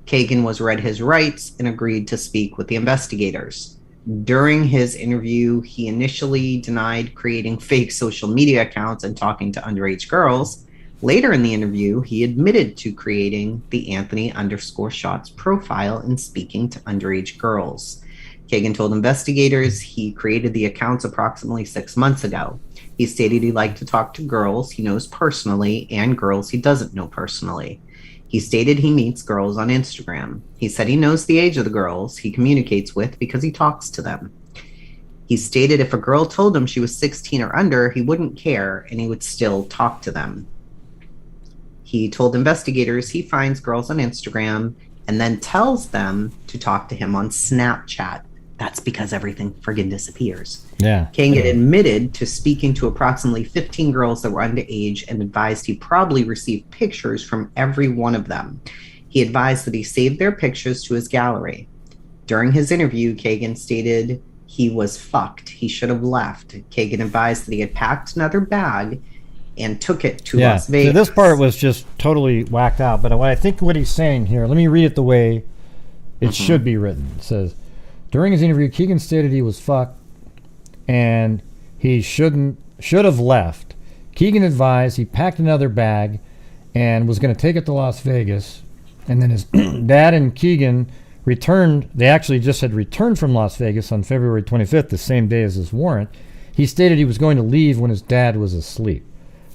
Keegan was read his rights and agreed to speak with the investigators. During his interview, he initially denied creating fake social media accounts and talking to underage girls. Later in the interview, he admitted to creating the Anthony_shots profile and speaking to underage girls. Keegan told investigators he created the accounts approximately 6 months ago. He stated he liked to talk to girls he knows personally and girls he doesn't know personally. He stated he meets girls on Instagram. He said he knows the age of the girls he communicates with because he talks to them. He stated if a girl told him she was 16 or under, he wouldn't care and he would still talk to them. He told investigators he finds girls on Instagram and then tells them to talk to him on Snapchat. That's because everything friggin' disappears. Yeah. Keegan admitted to speaking to approximately 15 girls that were underage and advised he probably received pictures from every one of them. He advised that he saved their pictures to his gallery. During his interview, Keegan stated he was fucked. He should have left. Keegan advised that he had packed another bag and took it to Las Vegas. So this part was just totally whacked out. But I think what he's saying here, let me read it the way it should be written. It says, during his interview, Keegan stated he was fucked and he should have left. Keegan advised he packed another bag and was going to take it to Las Vegas. And then his dad and Keegan returned. They actually just had returned from Las Vegas on February 25th, the same day as his warrant. He stated he was going to leave when his dad was asleep.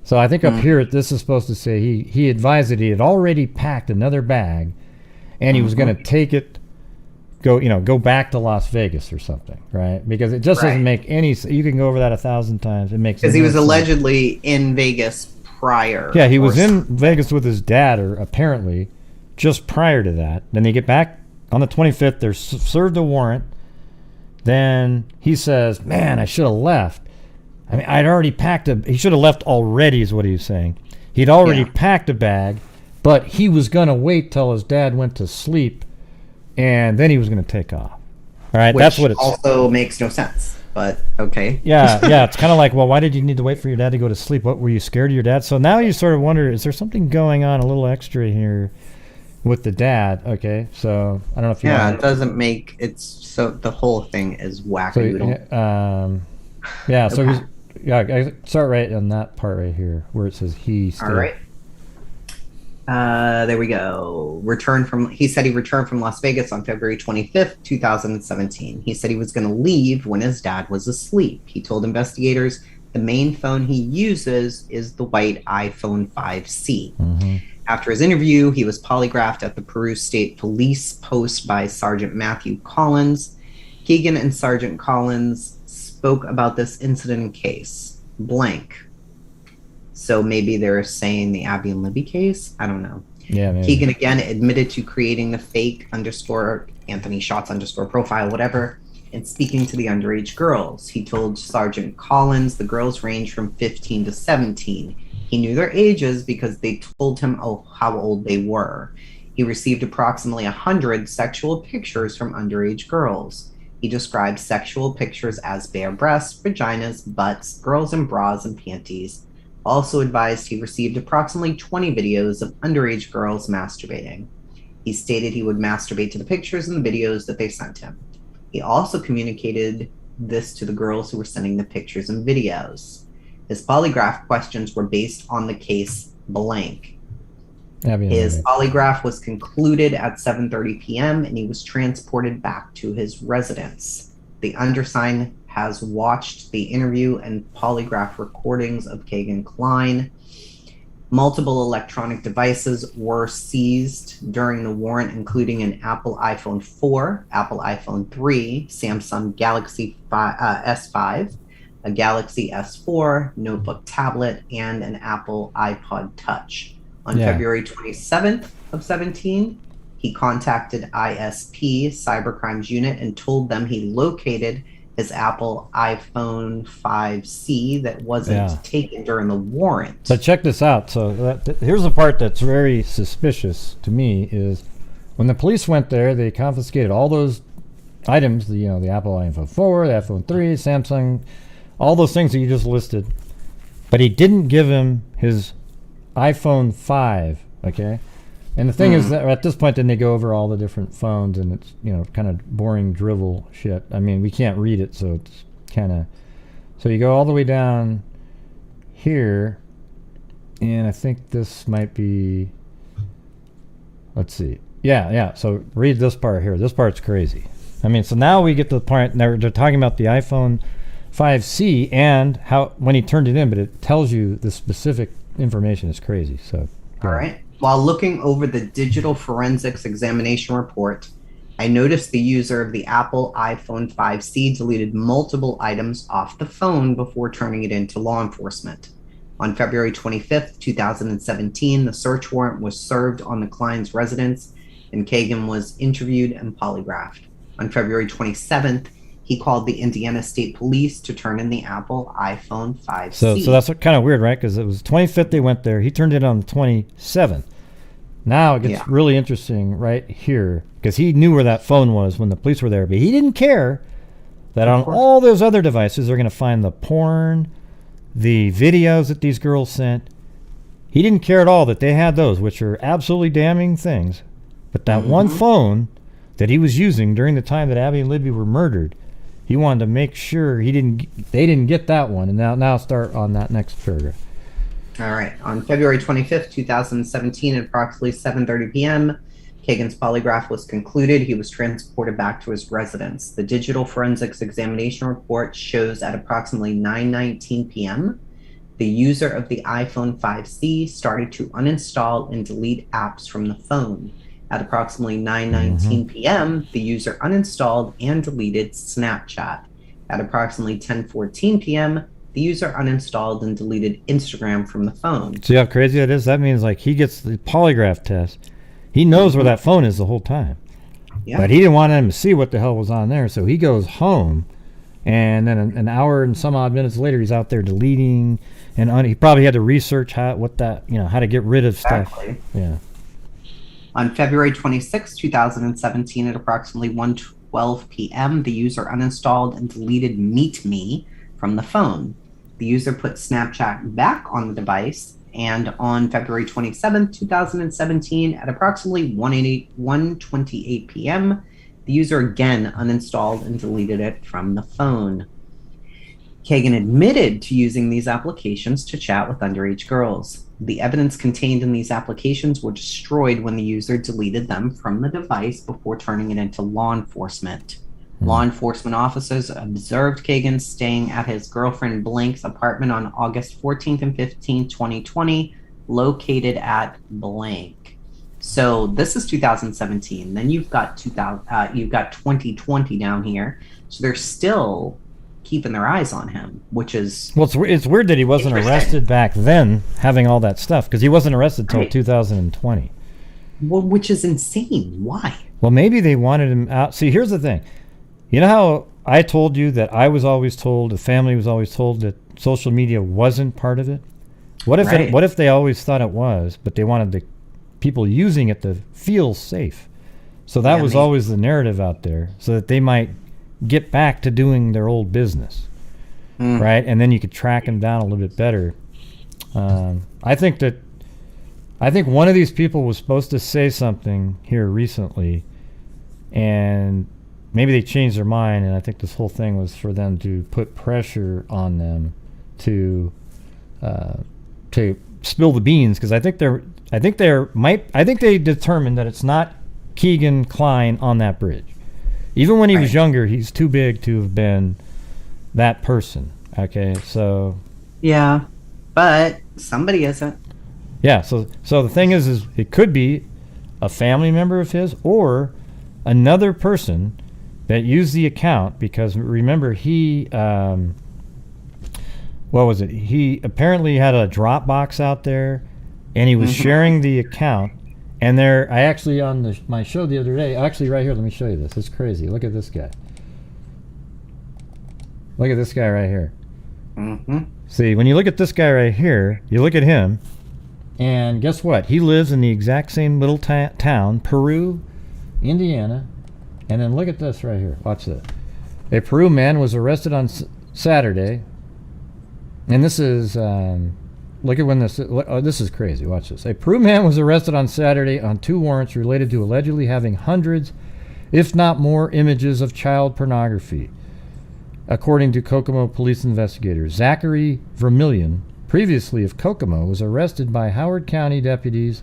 So I think up here, this is supposed to say he advised that he had already packed another bag and he was going to take it, go back to Las Vegas or something, right? Because it just doesn't make any. You can go over that 1,000 times. It makes because he was allegedly in Vegas prior. Yeah, he was in Vegas with his dad, or apparently just prior to that. Then they get back on the 25th. They're served a warrant. Then he says, "Man, I should have left. I mean, I'd already packed he should have left already," is what he's saying. He'd already packed a bag, but he was gonna wait till his dad went to sleep, and then he was gonna take off. All right, Which that's what it's also makes no sense. but okay. Yeah, it's kind of like, well, why did you need to wait for your dad to go to sleep? What, were you scared of your dad? So now you sort of wonder, is there something going on a little extra here with the dad? Okay, so I don't know if you it doesn't make it's so the whole thing is wackadoodle. So I start right on that part right here where it says he still. All right. There we go. He said he returned from Las Vegas on February 25th, 2017. He said he was going to leave when his dad was asleep. He told investigators the main phone he uses is the white iPhone 5C. Mm-hmm. After his interview, he was polygraphed at the Peru State Police post by Sergeant Matthew Collins. Keegan and Sergeant Collins spoke about this incident and case. Blank. So maybe they're saying the Abby and Libby case? I don't know. Yeah, maybe. Keegan again admitted to creating the fake Anthony Shots profile, whatever, and speaking to the underage girls. He told Sergeant Collins the girls range from 15 to 17. He knew their ages because they told him how old they were. He received approximately 100 sexual pictures from underage girls. He described sexual pictures as bare breasts, vaginas, butts, girls in bras and panties. Also advised he received approximately 20 videos of underage girls masturbating. He stated he would masturbate to the pictures and the videos that they sent him. He also communicated this to the girls who were sending the pictures and videos. His polygraph questions were based on the case blank. His polygraph was concluded at 7:30 p.m. and he was transported back to his residence. The undersigned has watched the interview and polygraph recordings of Keegan Klein. Multiple electronic devices were seized during the warrant, including an Apple iPhone 4, Apple iPhone 3, Samsung Galaxy S5, a Galaxy S4, notebook tablet, and an Apple iPod Touch. On February 27th of 17, he contacted ISP, Cybercrimes Unit, and told them he located his Apple iPhone 5C that wasn't taken during the warrant. So check this out. So here's the part that's very suspicious to me is when the police went there, they confiscated all those items, the Apple iPhone 4, the iPhone 3, Samsung, all those things that you just listed. But he didn't give him his iPhone 5, okay? And the thing is that at this point, then they go over all the different phones, and it's, kind of boring drivel shit. I mean, we can't read it, so it's kind of... So you go all the way down here, and I think this might be... Let's see. Yeah, so read this part here. This part's crazy. I mean, so now we get to the point, they're talking about the iPhone 5C and how when he turned it in, but it tells you the specific information is crazy, so... All right. While looking over the digital forensics examination report, I noticed the user of the Apple iPhone 5C deleted multiple items off the phone before turning it in to law enforcement. On February 25th, 2017, the search warrant was served on the Klein's residence, and Keegan was interviewed and polygraphed. On February 27th, he called the Indiana State Police to turn in the Apple iPhone 5C. So that's kind of weird, right? Because it was 25th they went there. He turned it on the 27th. Now it gets really interesting right here because he knew where that phone was when the police were there, but he didn't care that on all those other devices they're going to find the porn, the videos that these girls sent. He didn't care at all that they had those, which are absolutely damning things. But that one phone that he was using during the time that Abby and Libby were murdered, he wanted to make sure they didn't get that one. And now start on that next paragraph. All right. On February 25th, 2017, at approximately 7:30 p.m., Keegan's polygraph was concluded. He was transported back to his residence. The digital forensics examination report shows at approximately 9:19 p.m., the user of the iPhone 5C started to uninstall and delete apps from the phone. At approximately 9:19 p.m., the user uninstalled and deleted Snapchat. At approximately 10:14 p.m., the user uninstalled and deleted Instagram from the phone. See how crazy that is? That means like he gets the polygraph test. He knows where that phone is the whole time. Yeah. But he didn't want him to see what the hell was on there, so he goes home, and then an hour and some odd minutes later, he's out there deleting, and he probably had to research how to get rid of stuff. Yeah. On February 26, 2017, at approximately 12 p.m., the user uninstalled and deleted Meet Me from the phone. The user put Snapchat back on the device, and on February 27, 2017, at approximately 1:28 p.m., the user again uninstalled and deleted it from the phone. Keegan admitted to using these applications to chat with underage girls. The evidence contained in these applications were destroyed when the user deleted them from the device before turning it into law enforcement. Law enforcement officers observed Keegan staying at his girlfriend Blank's apartment on August 14th and 15th, 2020, located at Blank. So this is 2017. Then you've got 2020 down here. So they're still keeping their eyes on him, which is... Well, it's weird that he wasn't arrested back then, having all that stuff, because he wasn't arrested until 2020. Well, which is insane. Why? Well, maybe they wanted him out. See, here's the thing. You know how I told you that I was always told, the family was always told that social media wasn't part of it? What if they always thought it was, but they wanted the people using it to feel safe? So that was always the narrative out there, so that they might get back to doing their old business, right? And then you could track them down a little bit better. I think one of these people was supposed to say something here recently, and maybe they changed their mind, and I think this whole thing was for them to put pressure on them to spill the beans, because I think they determined that it's not Keegan Klein on that bridge. Even when he was younger, he's too big to have been that person. Okay, so yeah, but somebody isn't. Yeah, so the thing is it could be a family member of his or another person that used the account, because remember he what was it? He apparently had a Dropbox out there, and he was sharing the account. And there, I actually on my show the other day, actually right here, let me show you this. It's crazy. Look at this guy. Look at this guy right here. See, when you look at this guy right here, you look at him, and guess what? He lives in the exact same little town, Peru, Indiana. And then look at this right here. Watch this. A Peru man was arrested on Saturday. And this is, look at when this is crazy. Watch this. A Peru man was arrested on Saturday on 2 warrants related to allegedly having hundreds, if not more, images of child pornography, according to Kokomo police investigators. Zachary Vermillion, previously of Kokomo, was arrested by Howard County deputies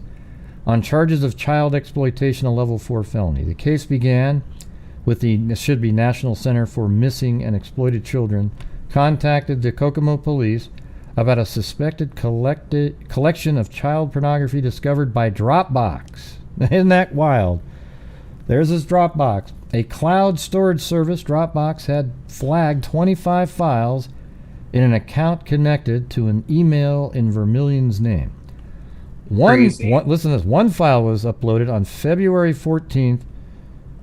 on charges of child exploitation, a level 4 felony. The case began with the National Center for Missing and Exploited Children contacted the Kokomo police about a suspected collection of child pornography discovered by Dropbox. Isn't that wild? There's this Dropbox. A cloud storage service, Dropbox, had flagged 25 files in an account connected to an email in Vermillion's name. Listen to this. One file was uploaded on February 14th,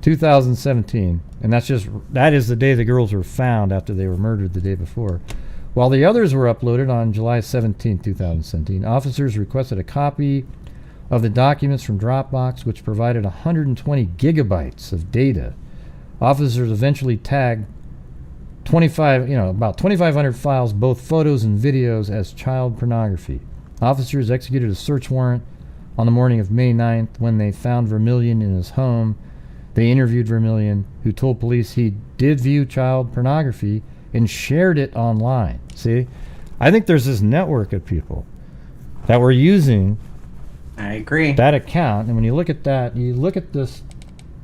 2017, and that is the day the girls were found after they were murdered the day before. While the others were uploaded on July 17, 2017, officers requested a copy of the documents from Dropbox, which provided 120 gigabytes of data. Officers eventually tagged about 2,500 files, both photos and videos, as child pornography. Officers executed a search warrant on the morning of May 9th when they found Vermillion in his home. They interviewed Vermillion, who told police he did view child pornography and shared it online. See? I think there's this network of people that were using I agree. that account. And when you look at that, you look at this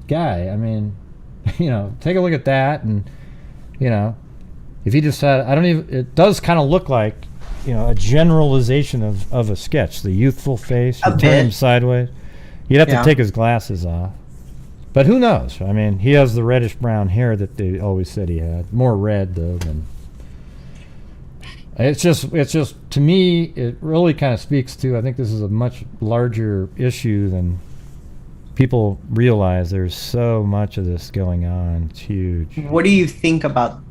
guy, I mean, take a look at that, and, if he just had, it does kind of look like, a generalization of a sketch. The youthful face, you turn him sideways. You'd have to take his glasses off. But who knows? I mean, he has the reddish brown hair that they always said he had. More red, though, than... It's just, to me, it really kind of speaks to, I think this is a much larger issue than people realize. There's so much of this going on. It's huge. What do you think about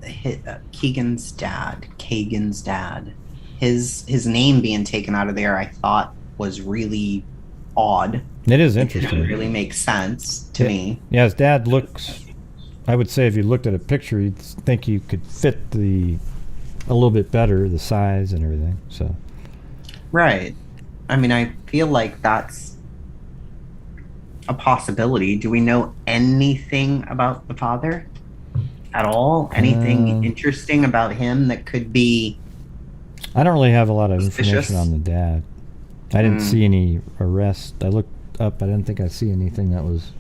Keegan's dad? His name being taken out of there, I thought was really odd. It is interesting. It really makes sense to me. Yeah, his dad looks I would say if you looked at a picture, you'd think you could fit a little bit better, the size and everything. So. Right. I mean, I feel like that's a possibility. Do we know anything about the father at all? Anything interesting about him that could be? I don't really have a lot of suspicious? information on the dad. I didn't see any arrests. I looked up. I didn't think I see anything that was,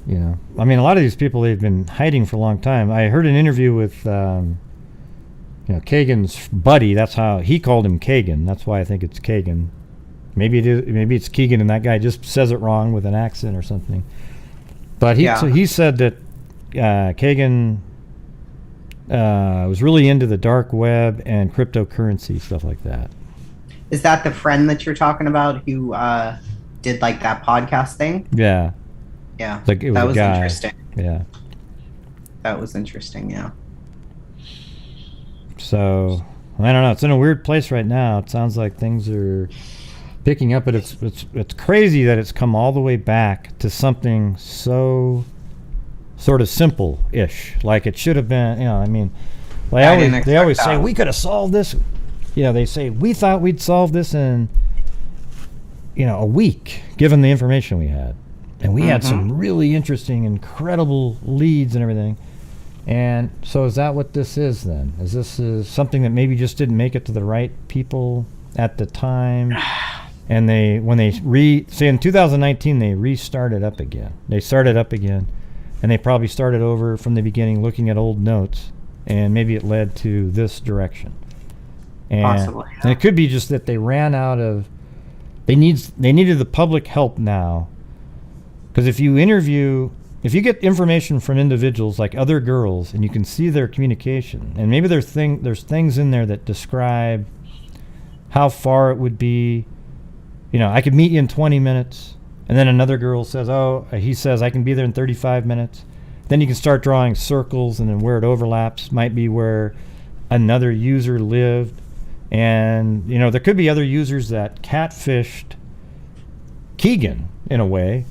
I mean, a lot of these people, they've been hiding for a long time. I heard an interview with, Keegan's buddy. That's how he called him Keegan. That's why I think it's Keegan. Maybe it is. Maybe it's Keegan, and that guy just says it wrong with an accent or something. But he said that Keegan was really into the dark web and cryptocurrency, stuff like that. Is that the friend that you're talking about who did like that podcast thing? Yeah. Yeah. Like it was that was a guy. interesting. Yeah. That was interesting, yeah. So, I don't know. It's in a weird place right now. It sounds like things are picking up, but it's crazy that it's come all the way back to something so sort of simple-ish. Like it should have been, I mean, they always say, we could have solved this. They say, we thought we'd solve this in, a week, given the information we had. And we had some really interesting, incredible leads and everything. And so is that what this is then? Is this something that maybe just didn't make it to the right people at the time? And when they say in 2019, they restarted up again. They started up again. And they probably started over from the beginning looking at old notes. And maybe it led to this direction. And, possibly. Yeah. And it could be just that they ran out of... They needed the public help now. Because if you get information from individuals like other girls and you can see their communication, and maybe there's things in there that describe how far it would be, I could meet you in 20 minutes, and then another girl says, he says I can be there in 35 minutes. Then you can start drawing circles, and then where it overlaps might be where another user lived. And, there could be other users that catfished Keegan in a way.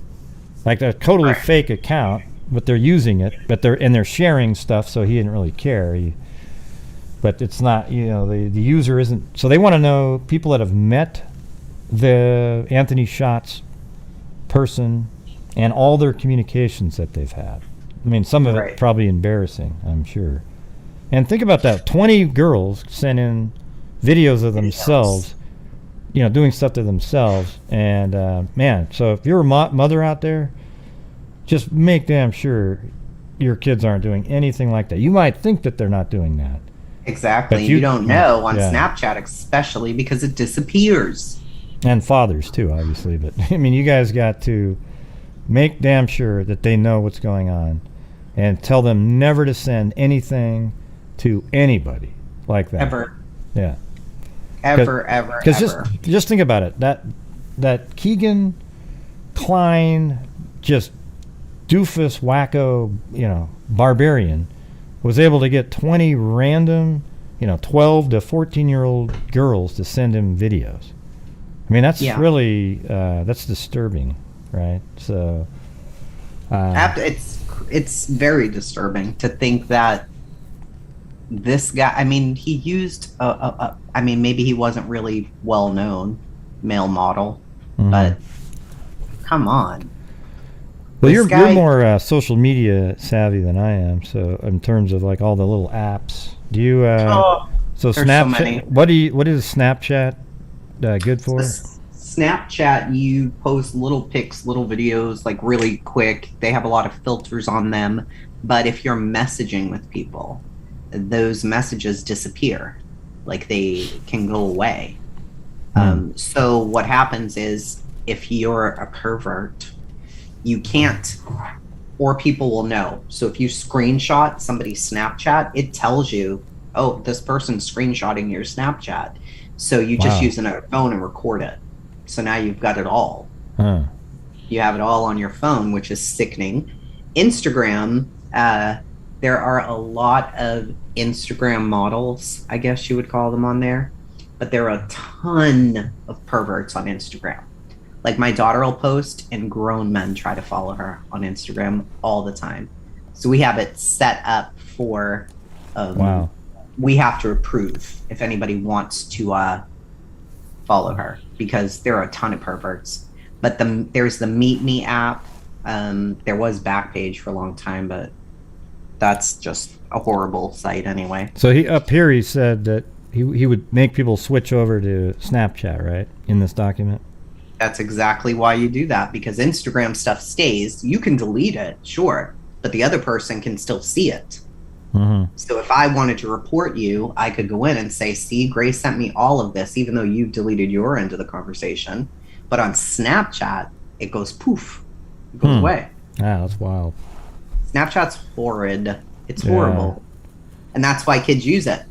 Like a totally fake account, but they're using it, but they're sharing stuff, so he didn't really care. But it's not, the user isn't. So they want to know people that have met the Anthony Schatz person and all their communications that they've had. I mean, some of it probably embarrassing, I'm sure. And think about that: 20 girls sent in videos of themselves. Doing stuff to themselves. And, man, so if you're a mother out there, just make damn sure your kids aren't doing anything like that. You might think that they're not doing that. Exactly. But you don't know on Snapchat, especially because it disappears. And fathers, too, obviously. But, I mean, you guys got to make damn sure that they know what's going on and tell them never to send anything to anybody like that. Ever. Yeah. Ever. Because just think about it. That Keegan Klein, just doofus, wacko, barbarian, was able to get 20 random, 12 to 14-year-old girls to send him videos. I mean, that's really that's disturbing, right? So it's very disturbing to think that this guy, I mean, he used I mean, maybe he wasn't really well known male model, but come on. Well, you're more social media savvy than I am. So in terms of like all the little apps, do you? So Snapchat. So what is Snapchat good for? Snapchat, you post little pics, little videos, like really quick. They have a lot of filters on them, but if you're messaging with people, those messages disappear, like they can go away. So what happens is if you're a pervert, you can't, or people will know. So if you screenshot somebody's Snapchat, it tells you, oh, this person's screenshotting your Snapchat. So you just use another phone and record it. So now you've got it all. You have it all on your phone, which is sickening. Instagram, there are a lot of Instagram models, I guess you would call them, on there. But there are a ton of perverts on Instagram. Like my daughter will post and grown men try to follow her on Instagram all the time. So we have it set up for, Wow. we have to approve if anybody wants to follow her, because there are a ton of perverts. But there's the Meet Me app. There was Backpage for a long time, but that's just a horrible site anyway. So he said that he would make people switch over to Snapchat, right? In this document. That's exactly why you do that, because Instagram stuff stays. You can delete it, sure, but the other person can still see it. Mm-hmm. So if I wanted to report you, I could go in and say, see, Grace sent me all of this, even though you deleted your end of the conversation. But on Snapchat, it goes poof. It goes away. Yeah, that's wild. Snapchat's horrid. It's horrible. And that's why kids use it.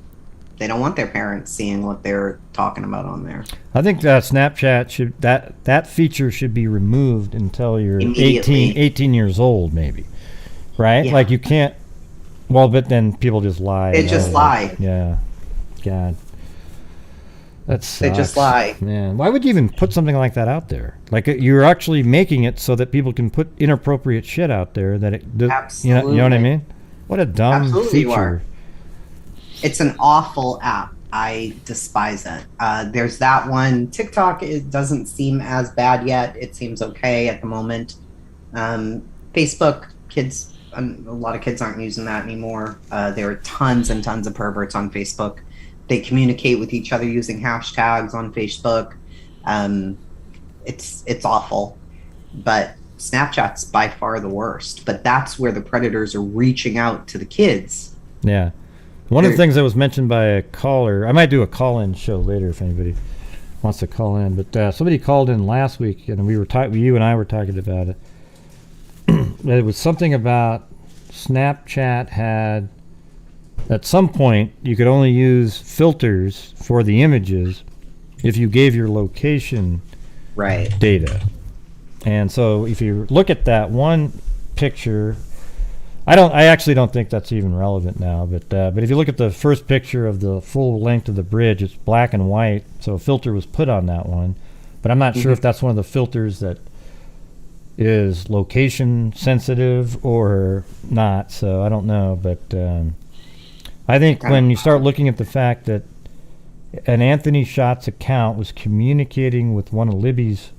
They don't want their parents seeing what they're talking about on there. I think that Snapchat should that feature should be removed until you're 18 years old, maybe. Right? Yeah. Like you can't. Well, but then people just lie. They just lie. Yeah. God. That sucks. They just lie. Man, why would you even put something like that out there? Like you're actually making it so that people can put inappropriate shit out there that it. Absolutely. You know what I mean? What a dumb Absolutely you feature. are. It's an awful app. I despise it. There's that one. TikTok, it doesn't seem as bad yet. It seems okay at the moment. Facebook, kids, a lot of kids aren't using that anymore. There are tons and tons of perverts on Facebook. They communicate with each other using hashtags on Facebook. It's awful. But Snapchat's by far the worst. But that's where the predators are reaching out to the kids. Yeah. One of the things that was mentioned by a caller, I might do a call-in show later if anybody wants to call in, but somebody called in last week, and you and I were talking about it. It was something about Snapchat had, at some point, you could only use filters for the images if you gave your location data. And so if you look at that one picture, I actually don't think that's even relevant now, but if you look at the first picture of the full length of the bridge, it's black and white, so a filter was put on that one. But I'm not sure if that's one of the filters that is location sensitive or not, so I don't know. But I think when you start looking at the fact that an Anthony Shots account was communicating with one of Libby's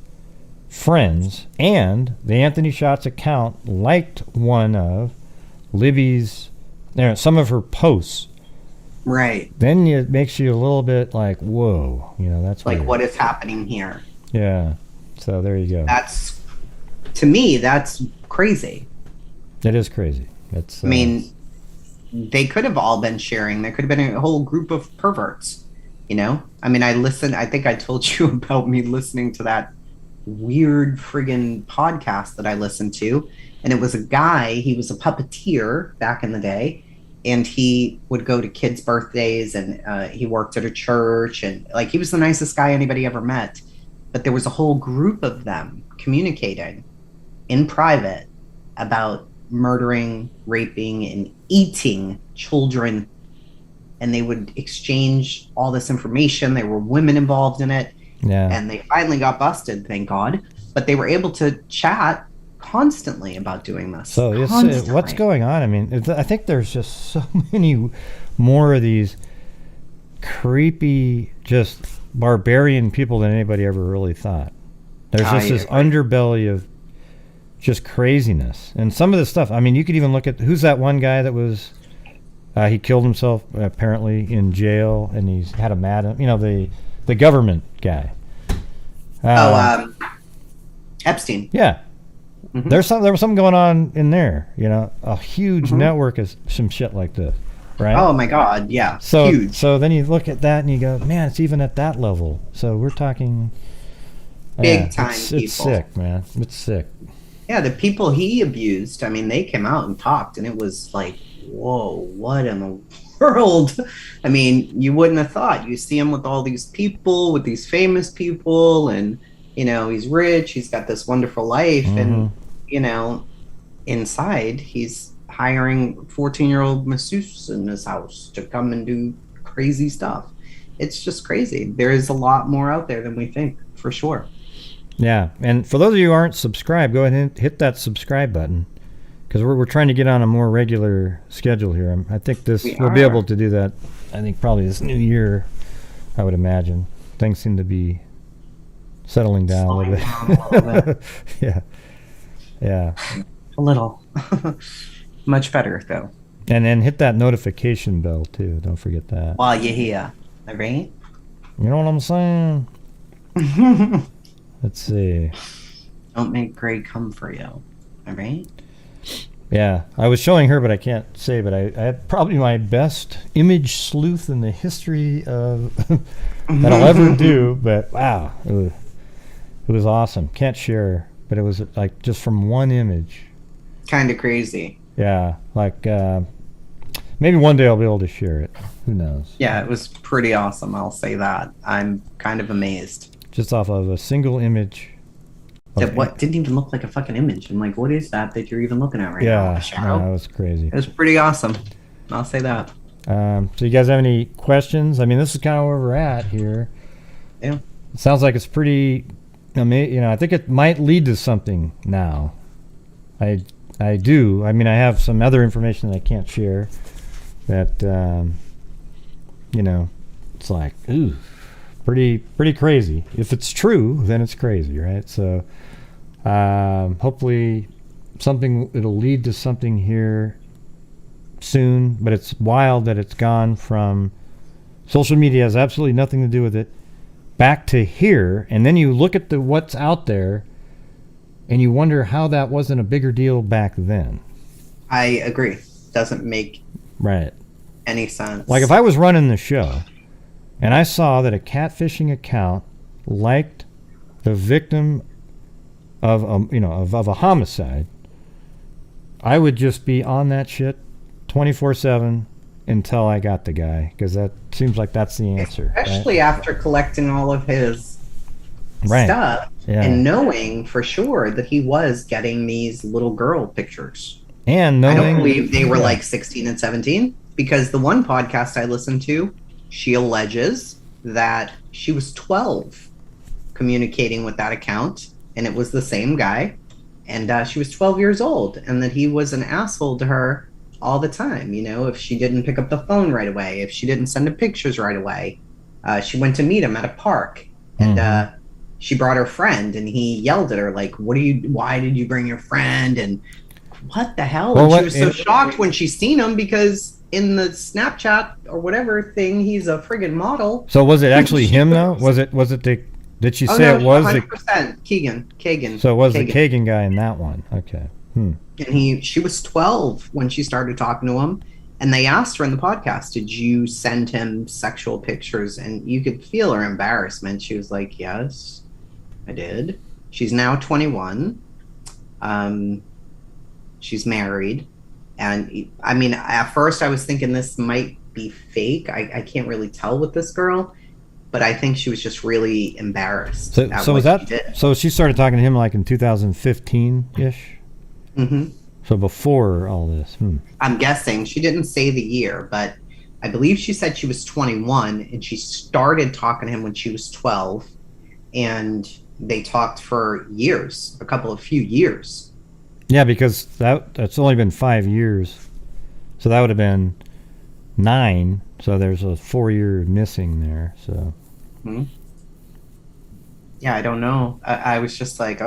friends, and the Anthony Shots account liked one of Libby's, some of her posts. Right. Then it makes you a little bit like, whoa, that's like weird. What is happening here? Yeah. So there you go. To me, that's crazy. It is crazy. It's. I mean, they could have all been sharing. There could have been a whole group of perverts. I mean, I think I told you about me listening to that weird friggin' podcast that I listened to. And it was a guy, he was a puppeteer back in the day, and he would go to kids' birthdays, and he worked at a church, and he was the nicest guy anybody ever met. But there was a whole group of them communicating in private about murdering, raping, and eating children. And they would exchange all this information. There were women involved in it. Yeah. And they finally got busted, thank God. But they were able to chat constantly about doing this. So what's going on? I mean, I think there's just so many more of these creepy, just barbarian people than anybody ever really thought. There's just this underbelly of just craziness. And some of the stuff, I mean, you could even look at, who's that one guy that was, he killed himself apparently in jail, and he's had a the government guy. Epstein. Yeah. Mm-hmm. There was something going on in there, a huge network of some shit like this, right? Oh my God, yeah. So huge. So then you look at that and you go, man, it's even at that level. So we're talking big time people. It's sick, man. It's sick. Yeah, the people he abused, I mean, they came out and talked, and it was like, whoa, what in the world? I mean, you wouldn't have thought. You see him with all these people, with these famous people, and he's rich, he's got this wonderful life, and inside he's hiring 14-year-old masseuse in his house to come and do crazy stuff. It's just crazy. There is a lot more out there than we think, for sure. Yeah, and for those of you who aren't subscribed, go ahead and hit that subscribe button, because we're trying to get on a more regular schedule here. I think we'll be able to do that. I think probably this new year, I would imagine. Things seem to be settling down a little bit. Yeah. A little. Much better, though. And then hit that notification bell, too. Don't forget that. While you're here. All right? You know what I'm saying? Let's see. Don't make Greg come for you. All right? Yeah, I was showing her, but I can't say, but I had probably my best image sleuth in the history of that I'll ever do, but wow, it was awesome. Can't share, but it was like just from one image. Kind of crazy. Yeah, like maybe one day I'll be able to share it. Who knows? Yeah, it was pretty awesome, I'll say that. I'm kind of amazed. Just off of a single image. What didn't even look like a fucking image. I'm like, what is that you're even looking at right now? Yeah, that was crazy. It was pretty awesome. I'll say that. So you guys have any questions? I mean, this is kind of where we're at here. Yeah. It sounds like it's pretty, I think it might lead to something now. I do. I mean, I have some other information that I can't share that, it's like, ooh, pretty crazy. If it's true, then it's crazy, right? So hopefully it'll lead to something here soon, but it's wild that it's gone from social media, has absolutely nothing to do with it, back to here, and then you look at what's out there and you wonder how that wasn't a bigger deal back then. I agree. Doesn't make any sense. Like if I was running the show and I saw that a catfishing account liked the victim of a homicide, I would just be on that shit 24/7 until I got the guy, because that seems like that's the answer. Especially after collecting all of his stuff and knowing for sure that he was getting these little girl pictures. And knowing, I don't believe they were like 16 and 17, because the one podcast I listened to, she alleges that she was 12 communicating with that account, and it was the same guy, and she was 12 years old, and that he was an asshole to her all the time. If she didn't pick up the phone right away, if she didn't send him pictures right away. She went to meet him at a park, and she brought her friend, and he yelled at her like, why did you bring your friend? And what the hell? Well, and she was so shocked when she seen him, because in the Snapchat or whatever thing, he's a friggin' model. So was it actually him though? Was it did she say it was 100% Keegan? So it was the Keegan guy in that one. Okay. And she was 12 when she started talking to him, and they asked her in the podcast, did you send him sexual pictures? And you could feel her embarrassment. She was like, yes, I did. She's now 21. She's married. And I mean, at first I was thinking this might be fake. I can't really tell with this girl, but I think she was just really embarrassed. So she started talking to him like in 2015-ish? Mm-hmm. So before all this. I'm guessing. She didn't say the year, but I believe she said she was 21, and she started talking to him when she was 12, and they talked for years, a few years. Yeah, because that's only been 5 years. So that would have been 9. So there's a 4-year missing there. So. Yeah, I don't know. I was just like,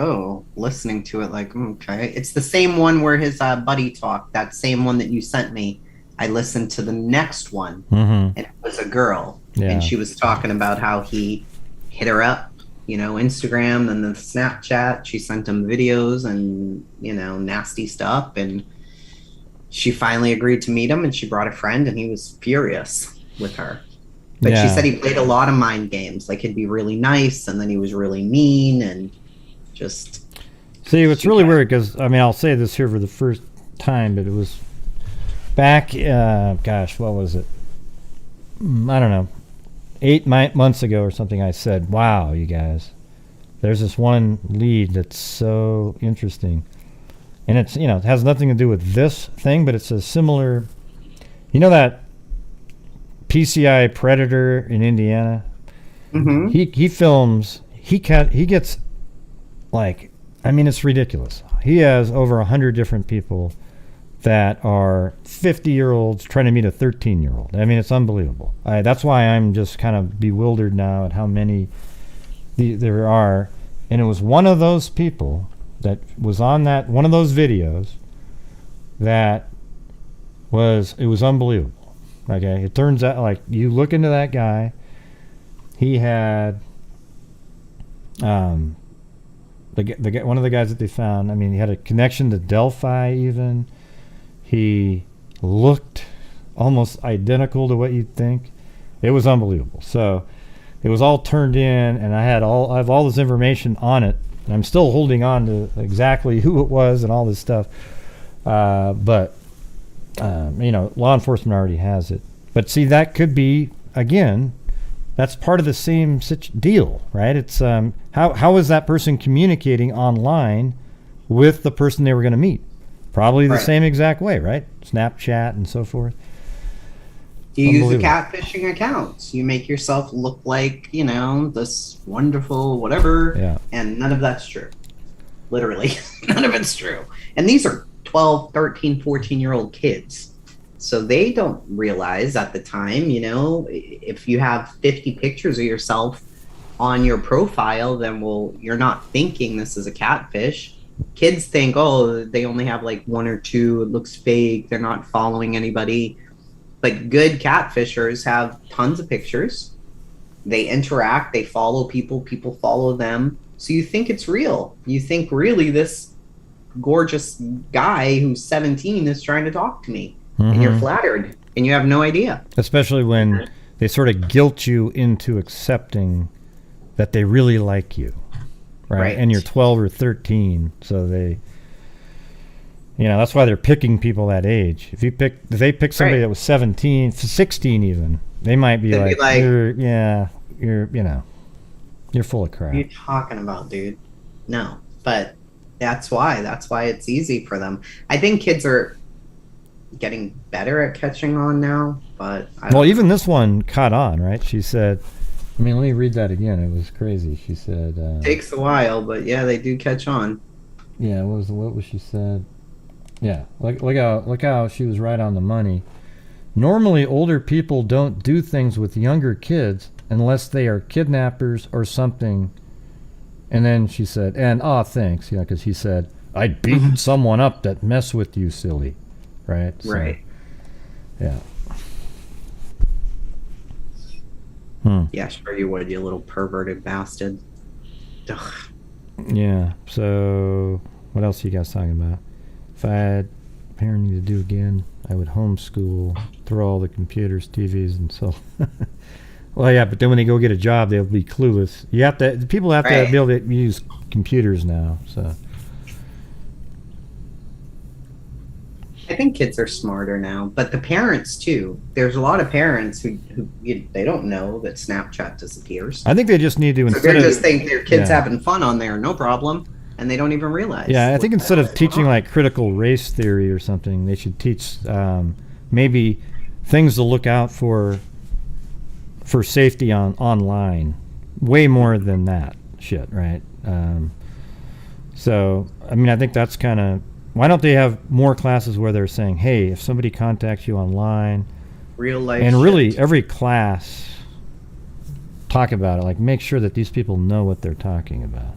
listening to it, like, okay. It's the same one where his buddy talked, that same one that you sent me. I listened to the next one, and it was a girl. Yeah. And she was talking about how he hit her up, Instagram, and then Snapchat. She sent him videos and, nasty stuff. And she finally agreed to meet him, and she brought a friend, and he was furious with her. But she said he played a lot of mind games. Like, he'd be really nice, and then he was really mean, and just... See, it's really weird, because, I mean, I'll say this here for the first time, but it was back, what was it? I don't know. 8 months ago or something, I said, wow, you guys, there's this one lead that's so interesting. And it's, it has nothing to do with this thing, but it's a similar, that PCI Predator in Indiana? Mm-hmm. He films, he gets, like, I mean, it's ridiculous. He has over 100 different people that are 50-year-olds trying to meet a 13-year-old. I mean, it's unbelievable. That's why I'm just kind of bewildered now at how many there are. And it was one of those people that was on that one of those videos that it was unbelievable. Okay, it turns out, like, you look into that guy, he had one of the guys that they found, I mean, he had a connection to Delphi even. He looked almost identical to what you'd think. It was unbelievable. So it was all turned in, and I have all this information on it, and I'm still holding on to exactly who it was and all this stuff. But law enforcement already has it. But see, that could be, again, that's part of the same deal, right? It's how is that person communicating online with the person they were going to meet? Probably the same exact way, right? Snapchat and so forth. You use a catfishing account. You make yourself look like, this wonderful whatever, and none of that's true. Literally, none of it's true. And these are 12, 13, 14-year-old kids. So they don't realize at the time, if you have 50 pictures of yourself on your profile, then, you're not thinking this is a catfish. Kids think, they only have like one or two. It looks fake. They're not following anybody. But good catfishers have tons of pictures. They interact. They follow people. People follow them. So you think it's real. You think really this gorgeous guy who's 17 is trying to talk to me. Mm-hmm. And you're flattered. And you have no idea. Especially when they sort of guilt you into accepting that they really like you. Right. And you're 12 or 13, so they, that's why they're picking people that age. If they pick somebody that was 17, 16 even, they might be like, you're full of crap. What are you talking about, dude? No, but that's why it's easy for them. I think kids are getting better at catching on now, but even this one caught on, right? She said, let me read that again. It was crazy. She said... takes a while, but yeah, they do catch on. Yeah, what was she said? Yeah, look how she was right on the money. Normally, older people don't do things with younger kids unless they are kidnappers or something. And then she said, thanks, because he said, I'd beat someone up that mess with you, silly. Right? So, right. Yeah. Yeah, sure you would, you little perverted bastard. Ugh. Yeah, so what else are you guys talking about? If I had parenting to do again, I would homeschool, throw all the computers, TVs, and so. Well, yeah, but then when they go get a job, they'll be clueless. People have to be able to use computers now, so. I think kids are smarter now, but the parents too. There's a lot of parents who they don't know that Snapchat disappears. I think they just need to. So they just think their kids having fun on there, no problem, and they don't even realize. Yeah, I think instead of teaching like critical race theory or something, they should teach maybe things to look out for safety online. Way more than that shit, right? So I mean, I think that's kind of. Why don't they have more classes where they're saying, hey, if somebody contacts you online, real life and shit. Really every class talk about it, like make sure that these people know what they're talking about.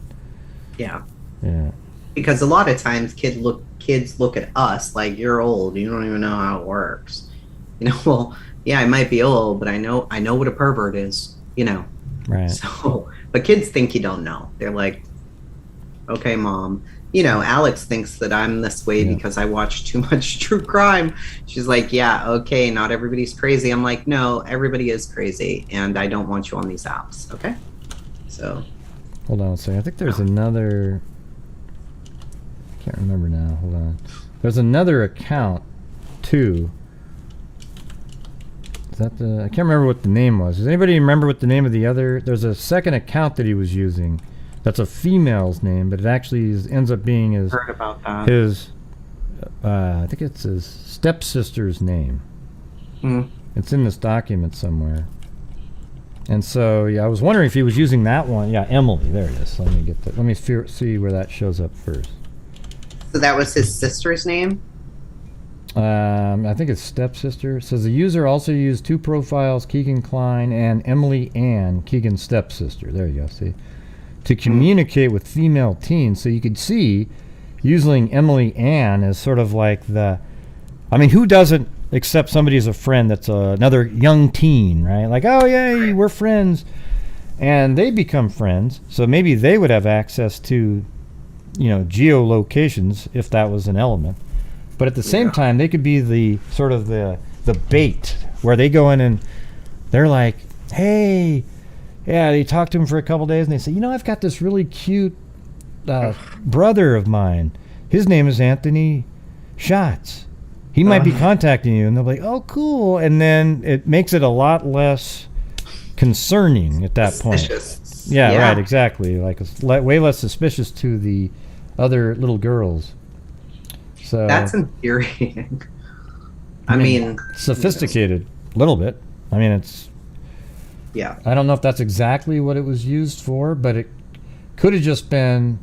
Yeah. Yeah. Because a lot of times kids look at us like, you're old, you don't even know how it works. Well, yeah, I might be old, but I know what a pervert is, Right. So, but kids think you don't know. They're like, okay, mom. Alex thinks that I'm this way because I watch too much true crime. She's like, yeah, okay, not everybody's crazy. I'm like, no, everybody is crazy, and I don't want you on these apps, okay? So. Hold on a second. I think there's another... I can't remember now. Hold on. There's another account, too. Is that I can't remember what the name was. Does anybody remember what the name of the other... There's a second account that he was using. That's a female's name, but it actually ends up being his. Heard about that. His, I think it's his stepsister's name. It's in this document somewhere. And so, I was wondering if he was using that one. Yeah, Emily. There it is. Let me get that. Let me see where that shows up first. So that was his sister's name? I think it's stepsister. It says the user also used 2 profiles, Keegan Klein and Emily Ann, Keegan's stepsister. There you go, see? To communicate with female teens. So you could see using Emily Ann as sort of like who doesn't accept somebody as a friend that's another young teen, right? Like, oh, yay, we're friends. And they become friends. So maybe they would have access to, geolocations if that was an element. But at the same time, they could be the sort of the bait where they go in and they're like, hey, they talk to him for a couple days and they say, I've got this really cute brother of mine. His name is Anthony Schatz. He might be contacting you. And they'll be like, oh, cool. And then it makes it a lot less concerning at that point. Yeah, right, exactly. Like it's way less suspicious to the other little girls. So that's infuriating. I mean, sophisticated, a little bit. I mean, it's. Yeah. I don't know if that's exactly what it was used for, but it could have just been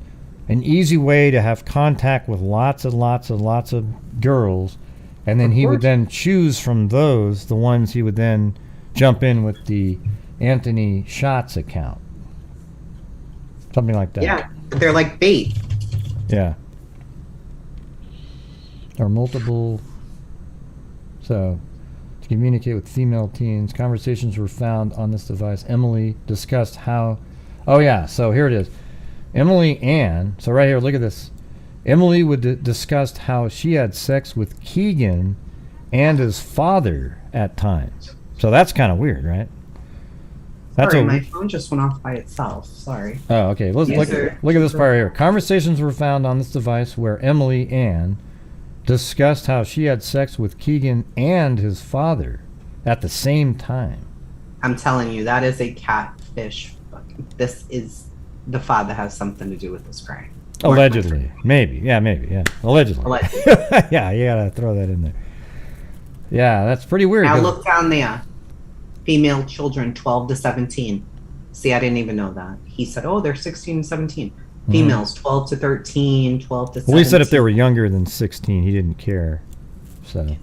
an easy way to have contact with lots and lots and lots of girls, and then he would then choose from those the ones he would then jump in with the Anthony Schatz account. Something like that. Yeah, they're like bait. Yeah. Or multiple. So, to communicate with female teens, conversations were found on this device. Emily discussed how. Oh, yeah. So here it is. Emily Ann. So right here, look at this. Emily would discussed how she had sex with Keegan and his father at times. So that's kind of weird, right? Sorry, my phone just went off by itself. Sorry. Oh, okay. Look at this part right here. Conversations were found on this device where Emily Ann discussed how she had sex with Keegan and his father at the same time. I'm telling you, that is a catfish. This is the father has something to do with this crime. Allegedly. Maybe. Yeah. Allegedly. Yeah, you gotta throw that in there. Yeah, that's pretty weird. Now look down there. Female children 12 to 17. See, I didn't even know that. He said, they're 16 and 17. Females 12 to 13, 12 to 17. Well, he said if they were younger than 16, he didn't care. So.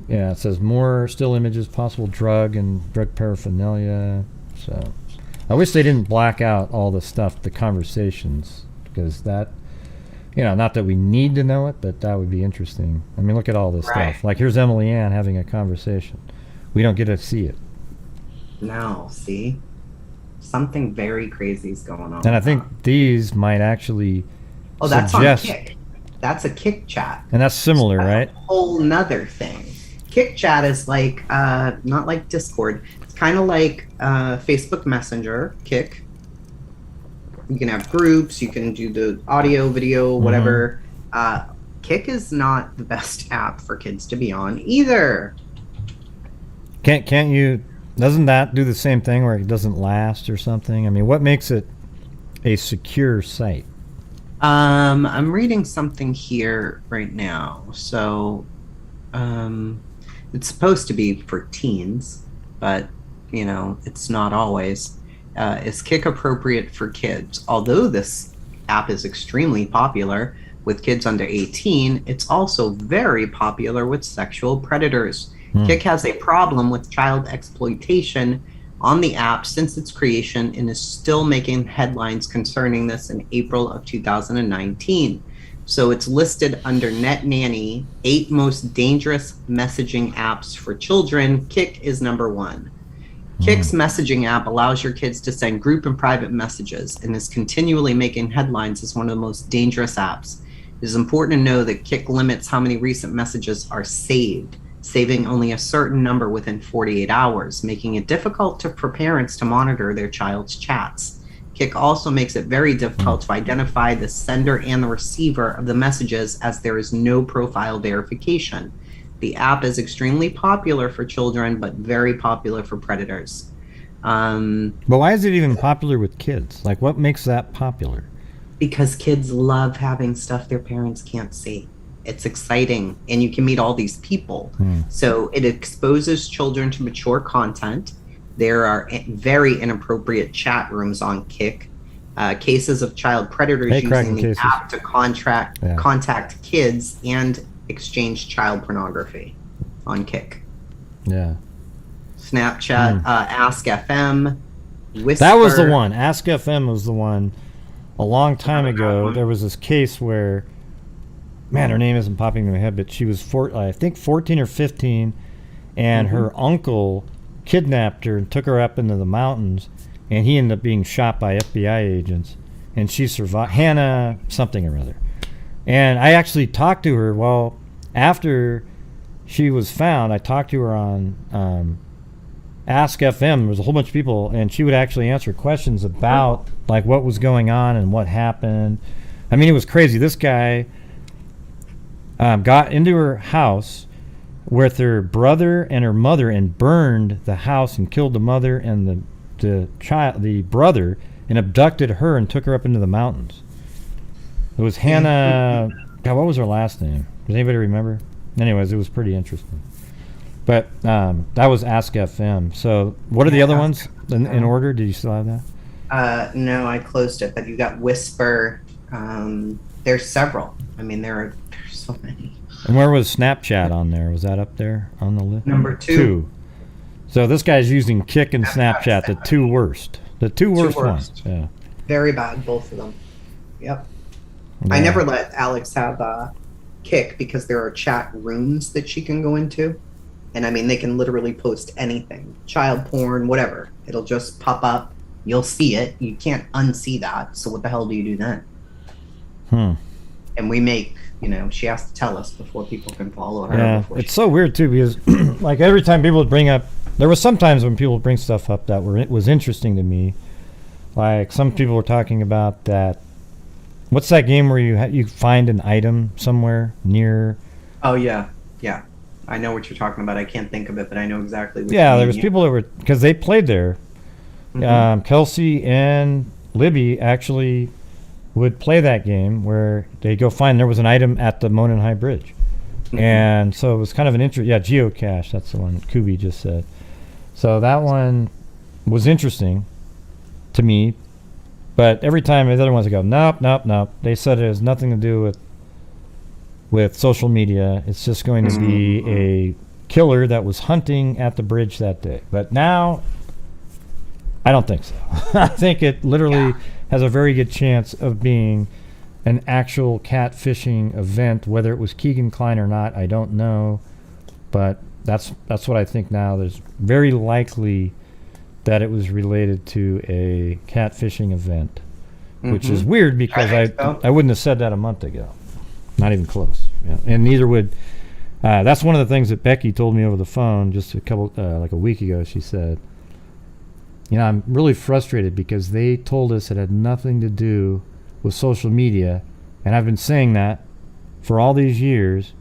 Yeah, it says more still images, possible drug and drug paraphernalia. So, I wish they didn't black out all the stuff, the conversations, because that, not that we need to know it, but that would be interesting. I mean, look at all this stuff. Like, here's Emily Ann having a conversation. We don't get to see it. No, see? Something very crazy is going on. And I think these might actually that's suggest... on Kick. That's a Kick chat. And that's similar, right? A whole nother thing. Kick chat is like, not like Discord. It's kind of like Facebook Messenger, Kick. You can have groups. You can do the audio, video, whatever. Kick is not the best app for kids to be on either. Can't you? Doesn't that do the same thing where it doesn't last or something? I mean, what makes it a secure site? I'm reading something here right now. So, it's supposed to be for teens, but it's not always. Is Kick appropriate for kids? Although this app is extremely popular with kids under 18, it's also very popular with sexual predators. Kick has a problem with child exploitation on the app since its creation and is still making headlines concerning this in April of 2019. So it's listed under Net Nanny, 8 most dangerous messaging apps for children. Kick is number 1. Kick's messaging app allows your kids to send group and private messages and is continually making headlines as one of the most dangerous apps. It is important to know that Kick limits how many recent messages are saved, saving only a certain number within 48 hours, making it difficult for parents to monitor their child's chats. Kick also makes it very difficult to identify the sender and the receiver of the messages as there is no profile verification. The app is extremely popular for children, but very popular for predators. But why is it even popular with kids? Like, what makes that popular? Because kids love having stuff their parents can't see. It's exciting, and you can meet all these people. So it exposes children to mature content. There are very inappropriate chat rooms on Kick. Cases of child predators using the app to contact kids and exchanged child pornography on Kick. Yeah. Snapchat, Ask FM, Whisper. That was the one. Ask FM was the one. A long time ago, there was this case where, man, her name isn't popping in my head, but she was, I think, 14 or 15, and her uncle kidnapped her and took her up into the mountains, and he ended up being shot by FBI agents, and she survived. Hannah something or other. And I actually talked to her, well, after she was found, I talked to her on Ask FM. There was a whole bunch of people, and she would actually answer questions about like what was going on and what happened. I mean, it was crazy. This guy got into her house with her brother and her mother and burned the house and killed the mother and the brother, and abducted her and took her up into the mountains. It was Hannah. God, what was her last name? Does anybody remember? Anyways, it was pretty interesting. But that was Ask FM. So what are the other ones in order? Did you still have that? No, I closed it, but you got Whisper. There's several. I mean, there's so many. And where was Snapchat on there? Was that up there on the list? Number two. So this guy's using Kick and Snapchat, the two worst. The two worst ones. Yeah. Very bad, both of them. Yep. Yeah. I never let Alex have Kick because there are chat rooms that she can go into. And I mean, they can literally post anything. Child porn, whatever. It'll just pop up. You'll see it. You can't unsee that. So what the hell do you do then? And we make, she has to tell us before people can follow her. Yeah, it's so weird too because like every time people would bring up, there was sometimes when people would bring stuff up that was interesting to me. Like some people were talking about that. What's that game where you find an item somewhere near? Oh yeah. I know what you're talking about. I can't think of it, but I know exactly what Yeah, there was people that were, because they played there. Kelsey and Libby actually would play that game where they go find, there was an item at the Monon High Bridge. And so it was kind of an geocache, that's the one Kubi just said. So that one was interesting to me, but every time the other ones would go, nope. They said it has nothing to do with social media. It's just going to be a killer that was hunting at the bridge that day. But now, I don't think so. I think it literally has a very good chance of being an actual catfishing event. Whether it was Keegan Klein or not, I don't know. But that's what I think now. There's very likely that it was related to a catfishing event, which is weird because I wouldn't have said that a month ago. Not even close. Yeah. And neither would. That's one of the things that Becky told me over the phone just like a week ago. She said, I'm really frustrated because they told us it had nothing to do with social media, and I've been saying that for all these years,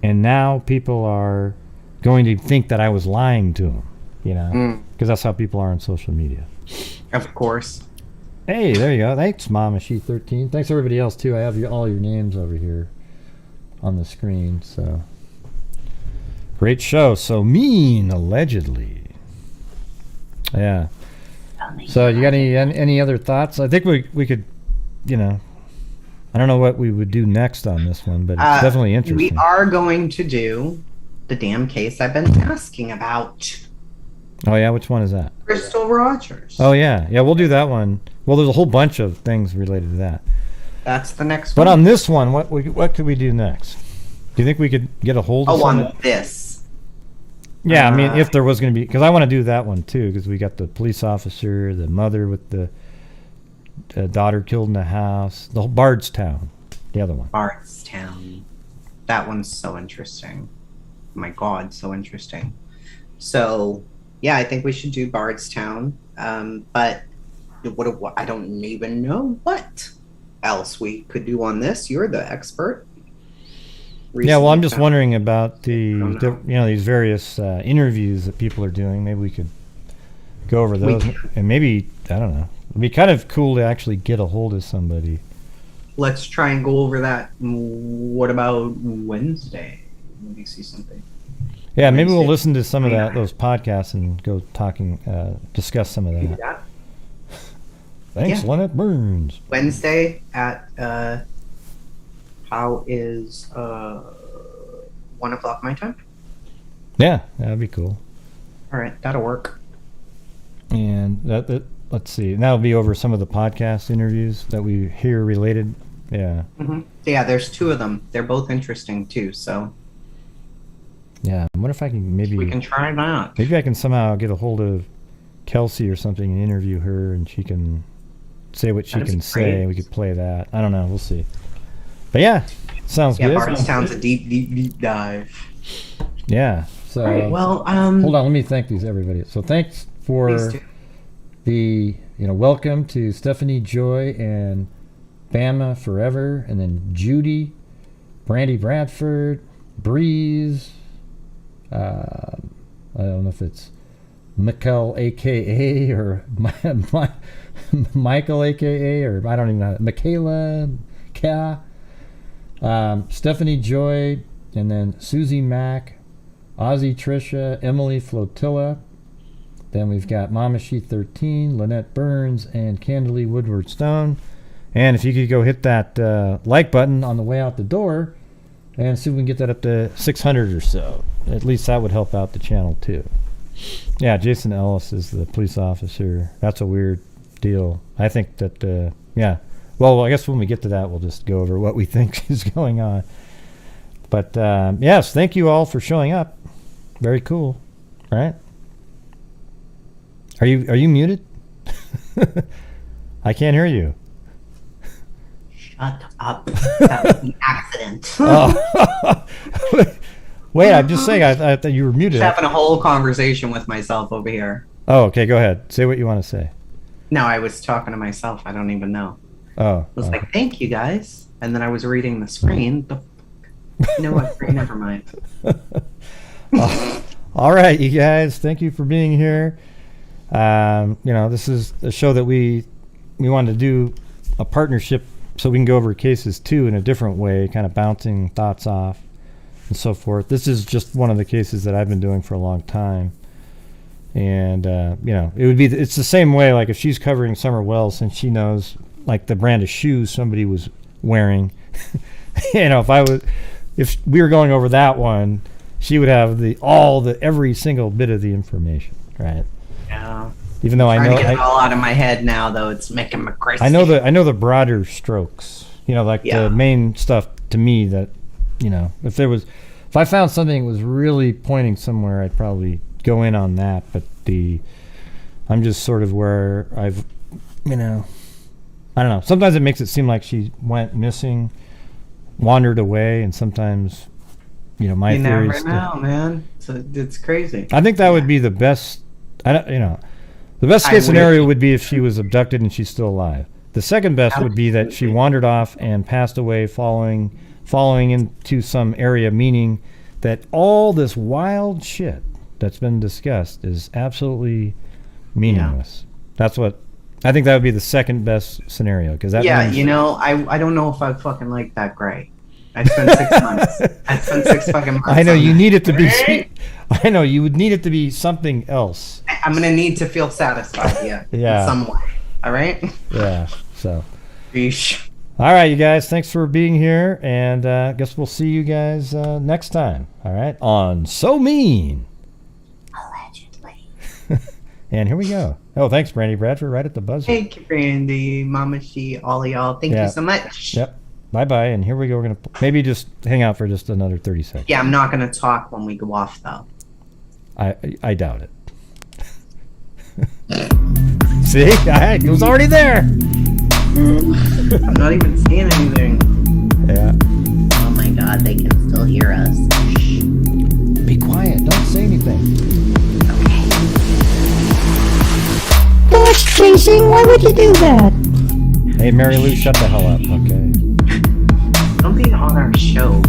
and now people are going to think that I was lying to them, because that's how people are on social media. Of course. Hey, there you go. Thanks, Mama She 13. Thanks everybody else too. I have all your names over here on the screen. So great show. So mean, allegedly. Yeah. So you got any other thoughts? I think we could, I don't know what we would do next on this one, but it's definitely interesting. We are going to do the damn case I've been asking about. Oh yeah, which one is that? Crystal Rogers. Oh yeah, we'll do that one. Well, there's a whole bunch of things related to that. That's the next one. But on this one, what could we do next? Do you think we could get a hold of on this? Yeah, I mean, if there was going to be, because I want to do that one too, because we got the police officer, the mother with the daughter killed in the house, the whole Bardstown, the other one. Bardstown. That one's so interesting. Oh my God, so interesting. So, yeah, I think we should do Bardstown. But I don't even know what else we could do on this. You're the expert. Yeah, well, I'm just wondering about these various interviews that people are doing. Maybe we could go over those, and maybe, I don't know, it'd be kind of cool to actually get a hold of somebody. Let's try and go over that. What about Wednesday? Let me see something. Yeah, maybe we'll listen to some of those podcasts and go discuss some of that. Thanks, Lynette Burns. Wednesday at how is 1 o'clock my time? Yeah, that'd be cool. All right, that'll work. And let's see. And that'll be over some of the podcast interviews that we hear related. Yeah. Mm-hmm. Yeah, there's 2 of them. They're both interesting too. So Yeah. I wonder if I can we can try that. maybe I can somehow get a hold of Kelsey or something and interview her, and she can say what she can say. We could play that. I don't know. We'll see. But yeah, sounds good. Bardstown's a deep dive. Yeah. So All right, well, hold on. Let me thank everybody. So thanks for the welcome to Stephanie Joy and Bama Forever, and then Judy, Brandy Bradford, Breeze. I don't know if it's Mikel, aka or Michael, aka, or I don't even know. Michaela, Ka, Stephanie Joy, and then Susie Mack, Ozzy Trisha, Emily Flotilla. Then we've got Mama She 13, Lynette Burns, and Candalee Woodward Stone. And if you could go hit that like button on the way out the door and see if we can get that up to 600 or so. At least that would help out the channel too. Yeah, Jason Ellis is the police officer. That's a weird deal. I think that, yeah. Well, I guess when we get to that, we'll just go over what we think is going on. But, yes, thank you all for showing up. Very cool. All right. Are you muted? I can't hear you. Shut up. That was an accident. Oh. Wait, I'm just saying, I thought you were muted. Just having a whole conversation with myself over here. Oh, okay, go ahead. Say what you want to say. No, I was talking to myself. I don't even know. Oh. I was like, thank you, guys. And then I was reading the screen. You know what? Never mind. All right, you guys. Thank you for being here. This is a show that we wanted to do a partnership so we can go over cases too in a different way, kind of bouncing thoughts off and so forth. This is just one of the cases that I've been doing for a long time. And, it's the same way, like if she's covering Summer Wells, since she knows like the brand of shoes somebody was wearing, if we were going over that one, she would have every single bit of the information, right? Yeah. Even though I know to get it all out of my head now, though, it's making me crazy. I know the broader strokes, the main stuff to me that, if I found something that was really pointing somewhere, I'd probably go in on that. But I'm just sort of where I've, I don't know. Sometimes it makes it seem like she went missing, wandered away, and sometimes, my theories. You never know, man. It's crazy. I think that would be the best. The best case scenario would be if she was abducted and she's still alive. The second best would be that she wandered off and passed away following into some area, meaning that all this wild shit that's been discussed is absolutely meaningless. That's what I think that would be the second best scenario. Because that means, I don't know if I fucking like that gray. I spent 6 months. I spent 6 fucking months. I know you need it to be. I know you would need it to be something else. I'm gonna need to feel satisfied, in some way. All right. Yeah. So. Yeesh. All right, you guys. Thanks for being here, and I guess we'll see you guys next time. All right, on So Mean. Allegedly. And here we go. Oh, thanks, Brandy Bradford, right at the buzzer. Thank you, Brandy, Mama She, all of y'all. Thank you so much. Yep. Bye-bye, and here we go. We're going to maybe just hang out for just another 30 seconds. Yeah, I'm not going to talk when we go off, though. I doubt it. See? It was already there. I'm not even saying anything. Yeah. Oh, my God, they can still hear us. Shh. Be quiet. Don't say anything. Okay. Gosh, Jason, why would you do that? Hey, Mary Lou, shut the hell up, okay? Don't be on our show.